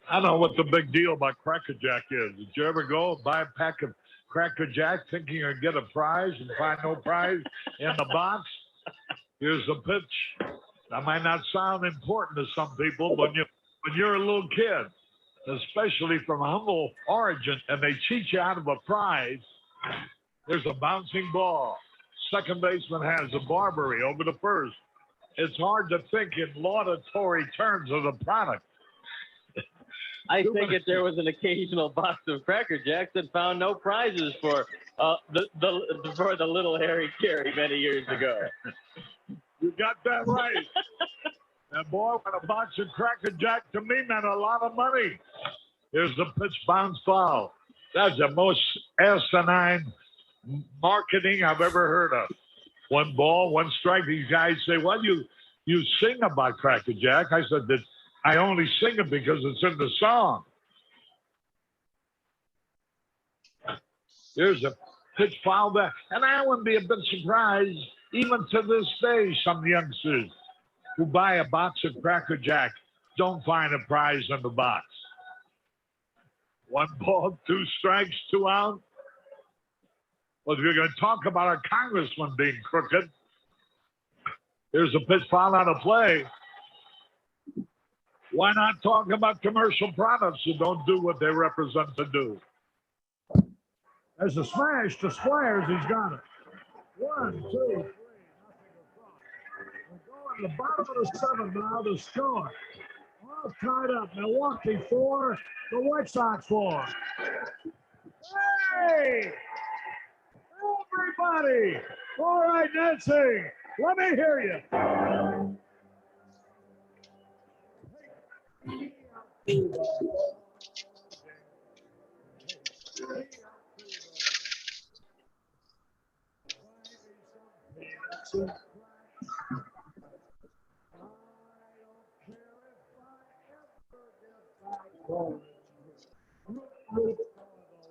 I don't know what the big deal about Cracker Jack is. Did you ever go buy a pack of Cracker Jack thinking you're going to get a prize and find no prize in the box? Here's the pitch. That might not sound important to some people, but when you're a little kid, especially from humble origin, and they cheat you out of a prize, there's a bouncing ball. Second baseman has a Barbary over the first. It's hard to think in laudatory terms of the product. I think if there was an occasional box of Cracker Jacks that found no prizes for the little Harry Carey many years ago. You got that right. And boy, when a box of Cracker Jack to me meant a lot of money. Here's the pitch, bounce foul. That's the most asinine marketing I've ever heard of. 1 ball, 1 strike. These guys say, well, you sing about Cracker Jack. I said that I only sing it because it's in the song. Here's a pitch foul there. And I wouldn't be a bit surprised, even to this day, some youngsters who buy a box of Cracker Jack don't find a prize in the box. 1 ball, 2 strikes, 2 out. Well, if you're going to talk about our congressman being crooked, here's a pitch foul on a play. Why not talk about commercial products who don't do what they represent to do? There's a smash to Squires. He's got it. 1, 2, 3, nothing across. We're going to the bottom of the 7th now to score. All tied up. Milwaukee 4, the White Sox 4. Hey! Everybody! All right, Nancy, let me hear you.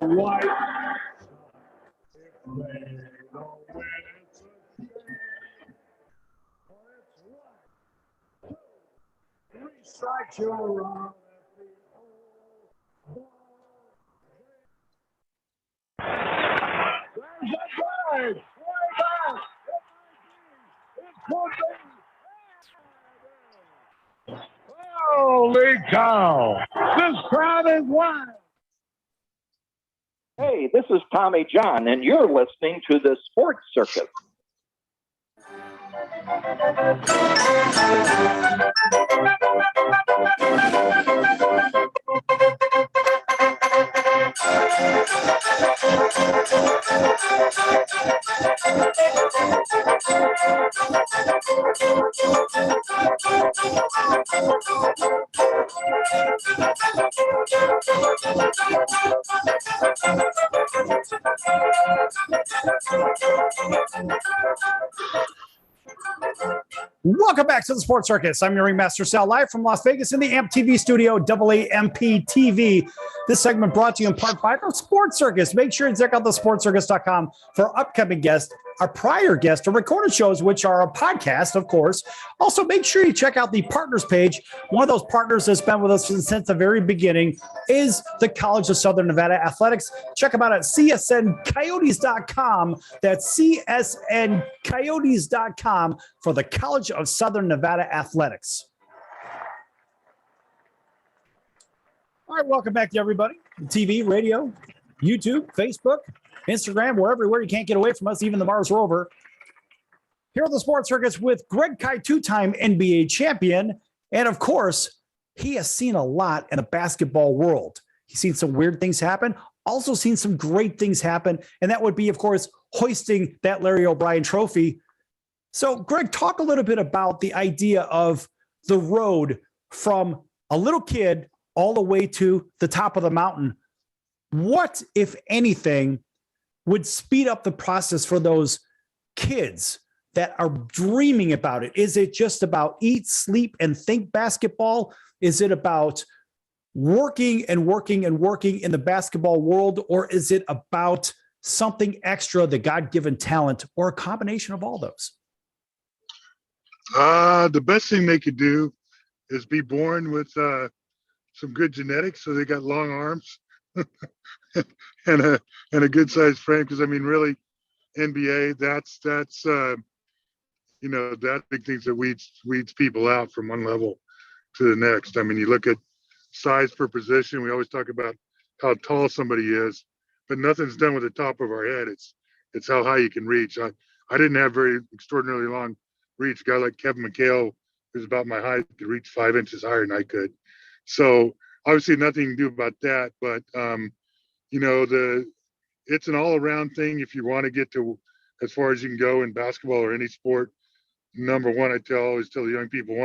White. Three strikes, you're wrong. There's a drive. Way back. It could be. Holy cow. This crowd is wild. Hey, this is Tommy John, and you're listening to the Sports Circus. Welcome back to the Sports Circus. I'm your ringmaster Sal, live from Las Vegas in the AMP TV studio, AAMP TV. This segment brought to you in part by the Sports Circus. Make sure to check out thesportcircus.com for upcoming guests, our prior guests, or recorded shows, which are a podcast, of course. Also, make sure you check out the partners page. One of those partners that's been with us since the very beginning is the College of Southern Nevada Athletics. Check them out at csncoyotes.com. That's csncoyotes.com for the College of Southern Nevada Athletics. All right, welcome back to everybody. TV, radio, YouTube, Facebook, Instagram, we're everywhere. You can't get away from us, even the Mars rover. Here at the Sports Circus with Greg Kite, 2-time NBA champion. And of course, he has seen a lot in the basketball world. He's seen some weird things happen, also seen some great things happen. And that would be, of course, hoisting that Larry O'Brien trophy. So, Greg, talk a little bit about the idea of the road from a little kid all the way to the top of the mountain. What, if anything, would speed up the process for those kids that are dreaming about it? Is it just about eat, sleep, and think basketball? Is it about working and working and working in the basketball world? Or is it about something extra, the God-given talent, or a combination of all those? The best thing they could do is be born with some good genetics, so they got long arms and a good sized frame. Because I mean, really, NBA, that's big things that weeds people out from one level to the next. I mean, you look at size per position. We always talk about how tall somebody is, but nothing's done with the top of our head. It's how high you can reach. I didn't have very extraordinarily long reach. A guy like Kevin McHale, who's about my height, could reach 5 inches higher than I could. So obviously nothing to do about that, but it's an all-around thing. If you want to get to as far as you can go in basketball or any sport, number one, I always tell the young people,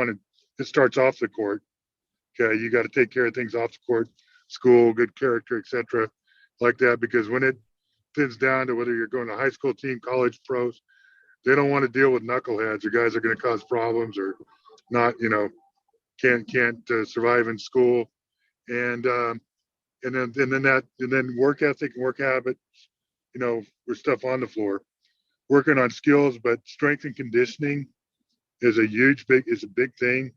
it starts off the court. Okay, you got to take care of things off the court, school, good character, etc., like that. Because when it pins down to whether you're going to high school team, college, pros, they don't want to deal with knuckleheads or guys that are going to cause problems or not, can't survive in school, and then work ethic and work habits, for stuff on the floor, working on skills, but strength and conditioning is a big thing.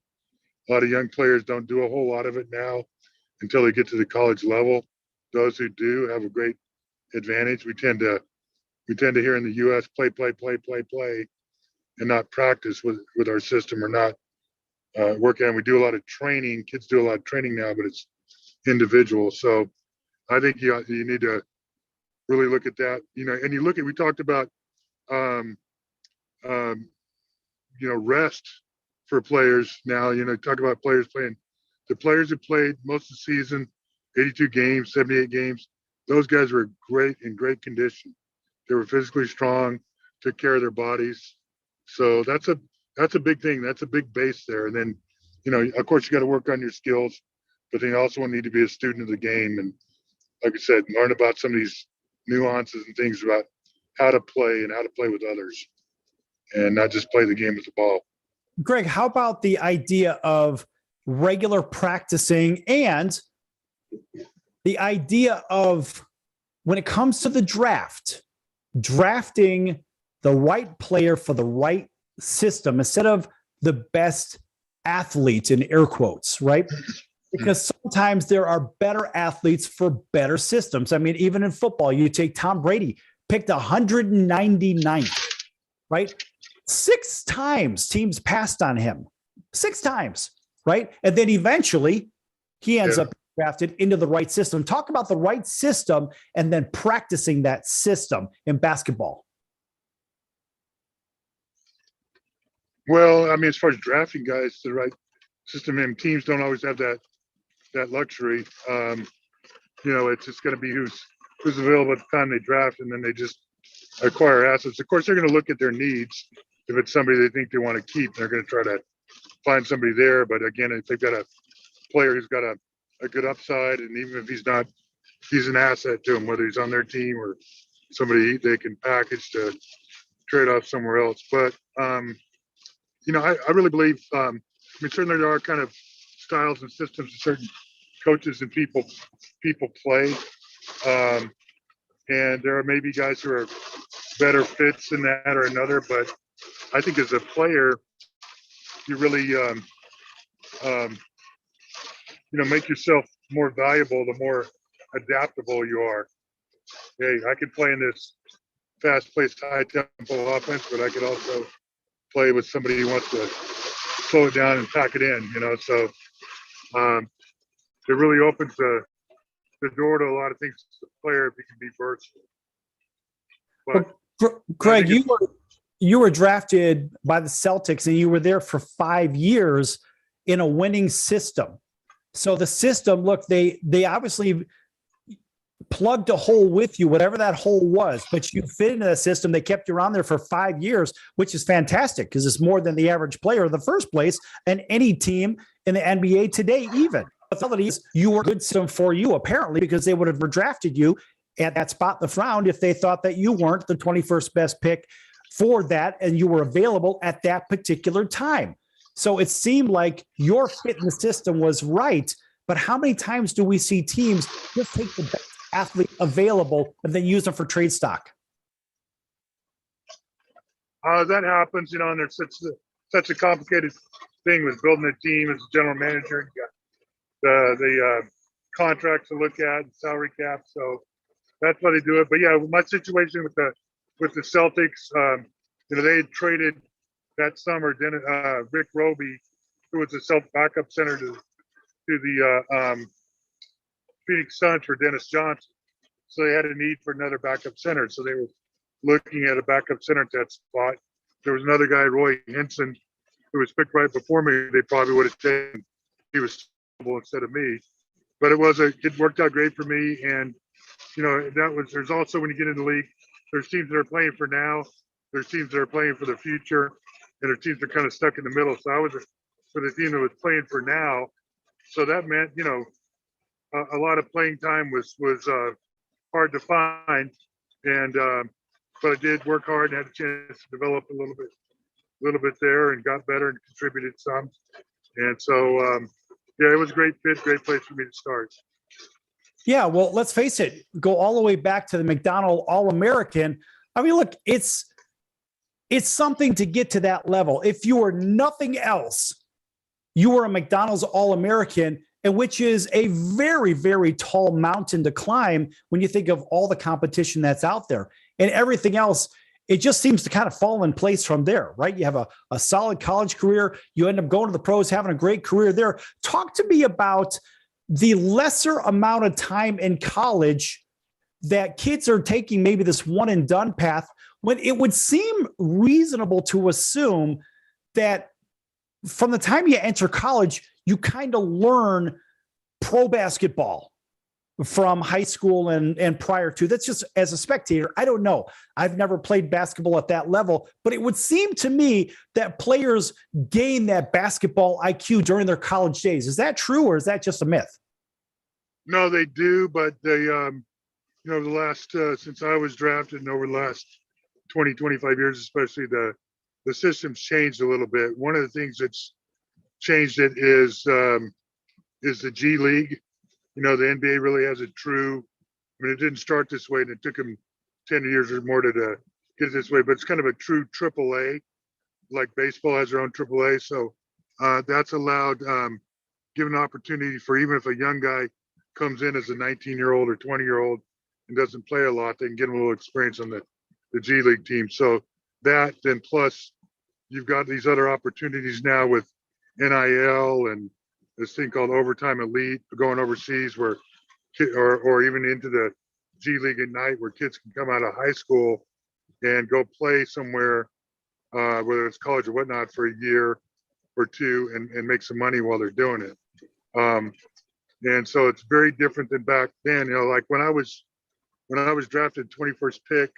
A lot of young players don't do a whole lot of it now until they get to the college level. Those who do have a great advantage. We tend to hear in the U.S. play, and not practice with our system or not work on. We do a lot of training. Kids do a lot of training now, but it's individual. So I think you need to really look at that. And you look at, we talked about, rest for players now. Talk about players playing. The players who played most of the season, 82 games, 78 games, those guys were in great condition. They were physically strong, took care of their bodies. So that's a big thing. That's a big base there. And then, of course, you got to work on your skills, but then you also need to be a student of the game. And like I said, learn about some of these nuances and things about how to play and how to play with others and not just play the game with the ball. Greg, how about the idea of regular practicing and the idea of when it comes to the draft, drafting the right player for the right system instead of the best athlete in air quotes, right? Because sometimes there are better athletes for better systems. I mean, even in football, you take Tom Brady, picked 199th, right? 6 times teams passed on him, 6 times, right? And then eventually he ends up drafted into the right system. Talk about the right system and then practicing that system in basketball. Well, I mean, as far as drafting guys, the right system, and teams don't always have that luxury. It's just going to be who's available at the time they draft, and then they just acquire assets. Of course, they're going to look at their needs. If it's somebody they think they want to keep, they're going to try to find somebody there. But again, if they've got a player who's got a good upside, and even if he's an asset to them, whether he's on their team or somebody they can package to trade off somewhere else. But I really believe. Certainly there are kind of styles and systems that certain coaches and people play, and there are maybe guys who are better fits in that or another. But I think as a player, you really make yourself more valuable the more adaptable you are. Hey, I could play in this fast-paced, high-tempo offense, but I could also play with somebody who wants to slow it down and pack it in. So it really opens the door to a lot of things as a player if you can be versatile. But Greg, you were drafted by the Celtics and you were there for 5 years in a winning system. So the system, look, they obviously plugged a hole with you, whatever that hole was, but you fit into the system. They kept you around there for 5 years, which is fantastic because it's more than the average player in the first place and any team in the NBA today, even. The reality is you were a good system for you, apparently, because they would have drafted you at that spot in the round if they thought that you weren't the 21st best pick for that and you were available at that particular time. So it seemed like your fit in the system was right. But how many times do we see teams just take the best athlete available and then use them for trade stock? That happens, and there's such a complicated thing with building a team as a general manager. You got the contracts to look at, salary cap. So that's why they do it. But yeah, my situation with the Celtics, they had traded that summer Rick Roby, who was the Celtic backup center to the Phoenix Suns for Dennis Johnson. So they had a need for another backup center. So they were looking at a backup center at that spot. There was another guy, Roy Hinson, who was picked right before me. They probably would have taken. He was instead of me. But it worked out great for me. And, there's also, when you get in the league, there's teams that are playing for now. There's teams that are playing for the future. And there's teams that are kind of stuck in the middle. So I was for the team that was playing for now. So that meant, a lot of playing time was hard to find, and but I did work hard and had a chance to develop a little bit there, and got better and contributed some. And so, it was a great fit, great place for me to start. Yeah, well, let's face it, go all the way back to the McDonald All-American. I mean, look, it's it's something to get to that level. If you were nothing else, you were a McDonald's All-American, and which is a very, very tall mountain to climb when you think of all the competition that's out there. And everything else, it just seems to kind of fall in place from there, right? You have a solid college career. You end up going to the pros, having a great career there. Talk to me about the lesser amount of time in college that kids are taking, maybe this one and done path, when it would seem reasonable to assume that from the time you enter college, you kind of learn pro basketball from high school and prior to. That's just as a spectator. I don't know. I've never played basketball at that level, but it would seem to me that players gain that basketball IQ during their college days. Is that true, or is that just a myth? No, they do, but they, the last, since I was drafted and over the last 20, 25 years, especially the system's changed a little bit. One of the things that's changed it is the G League. The NBA really has a true, it didn't start this way, and it took them 10 years or more to get it this way, but it's kind of a true AAA, like baseball has their own AAA. So that's allowed, given an opportunity for, even if a young guy comes in as a 19-year-old or 20-year-old and doesn't play a lot, they can get a little experience on the G League team. So that, then plus you've got these other opportunities now with NIL and this thing called Overtime Elite, going overseas, where or even into the G League at night, where kids can come out of high school and go play somewhere, whether it's college or whatnot, for a year or two and make some money while they're doing it. And so it's very different than back then. Like when I was drafted 21st pick,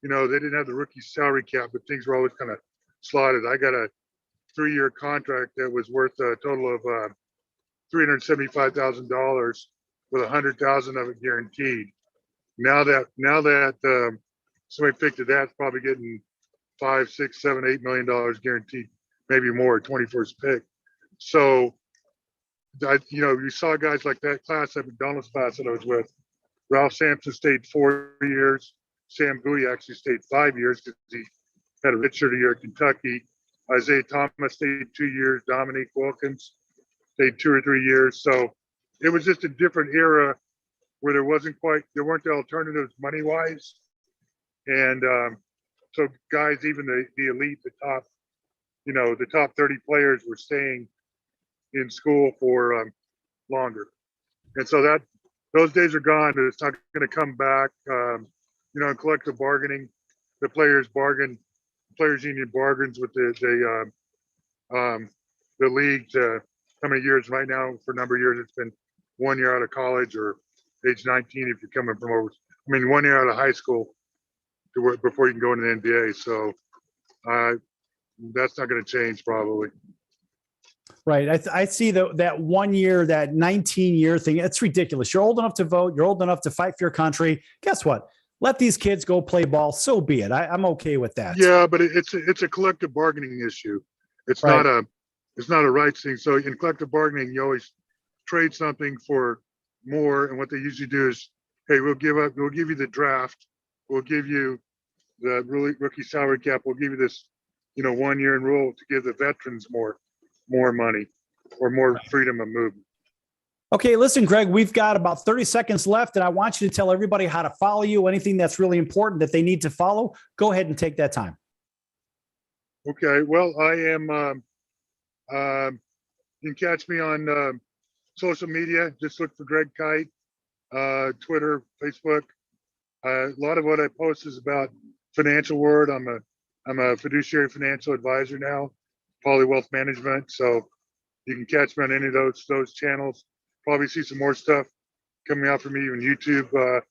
they didn't have the rookie salary cap, but things were always kind of slotted. I got a 3-year contract that was worth a total of $375,000 with $100,000 of it guaranteed. Now that somebody picked it, that's probably getting $5, $6, $7, $8 million guaranteed, maybe more. 21st pick. So, you saw guys like that class, that McDonald's class that I was with. Ralph Sampson stayed 4 years. Sam Bowie actually stayed 5 years because he had a redshirt year at Kentucky. Isaiah Thomas stayed 2 years. Dominique Wilkins stayed 2 or 3 years. So it was just a different era where there weren't the alternatives money wise. And so guys, even the elite, the top 30 players were staying in school for longer. And so those days are gone. It's not going to come back. In collective bargaining, the players union bargains with the league to how many years. Right now, for a number of years, it's been 1 year out of college or age 19 if you're coming from 1 year out of high school to work before you can go into the NBA. So that's not going to change probably. Right. I see that 1 year, that 19-year thing. It's ridiculous. You're old enough to vote. You're old enough to fight for your country. Guess what? Let these kids go play ball. So be it. I'm okay with that. Yeah, but it's a collective bargaining issue. It's right. not a rights thing. So in collective bargaining, you always trade something for more. And what they usually do is, hey, we'll give you the draft. We'll give you the rookie salary cap. We'll give you this, 1 year in rule to give the veterans more money or more freedom of movement. Okay, listen, Greg, we've got about 30 seconds left, and I want you to tell everybody how to follow you, anything that's really important that they need to follow. Go ahead and take that time. Okay, well, I am, you can catch me on social media. Just look for Greg Kite, Twitter, Facebook. A lot of what I post is about financial world. I'm a fiduciary financial advisor now, Poly Wealth Management. So you can catch me on any of those channels. Probably see some more stuff coming out from me on YouTube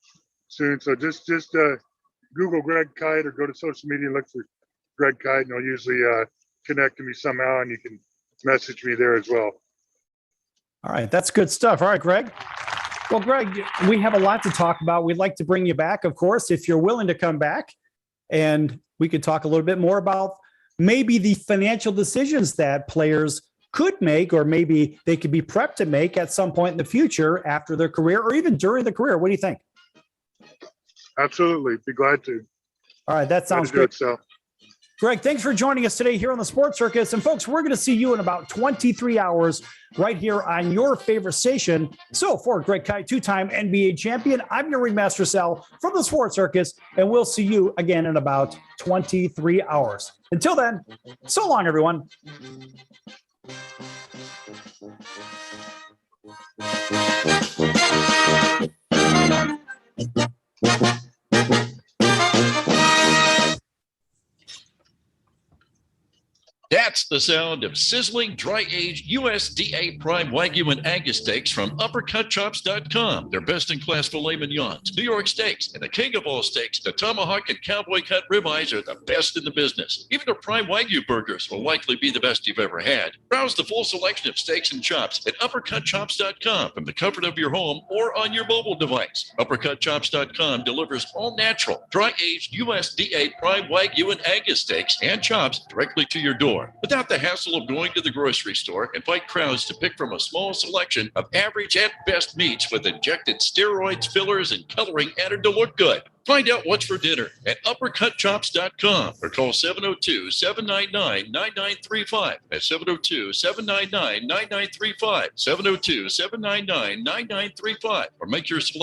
soon. So just Google Greg Kite or go to social media and look for Greg Kite, and they'll usually connect to me somehow, and you can message me there as well. All right, that's good stuff. All right, Greg. Well, Greg, we have a lot to talk about. We'd like to bring you back, of course, if you're willing to come back, and we could talk a little bit more about maybe the financial decisions that players could make, or maybe they could be prepped to make at some point in the future after their career or even during the career. What do you think? Absolutely. Be glad to. All right. That sounds good. So. Greg, thanks for joining us today here on the Sports Circus. And folks, we're going to see you in about 23 hours right here on your favorite station. So for Greg Kite, two-time NBA champion, I'm your ringmaster Sal from the Sports Circus, and we'll see you again in about 23 hours. Until then, so long, everyone. That's the sound of sizzling, dry-aged USDA Prime Wagyu and Angus steaks from UpperCutChops.com. Their best-in-class filet mignons, New York steaks, and the king of all steaks, the tomahawk and cowboy cut ribeyes are the best in the business. Even their Prime Wagyu burgers will likely be the best you've ever had. Browse the full selection of steaks and chops at UpperCutChops.com from the comfort of your home or on your mobile device. UpperCutChops.com delivers all-natural, dry-aged USDA Prime Wagyu and Angus steaks and chops directly to your door, without the hassle of going to the grocery store and fight crowds to pick from a small selection of average and best meats with injected steroids, fillers, and coloring added to look good. Find out what's for dinner at UpperCutChops.com or call 702-799-9935. That's 702-799-9935. 702-799-9935. Or make your selection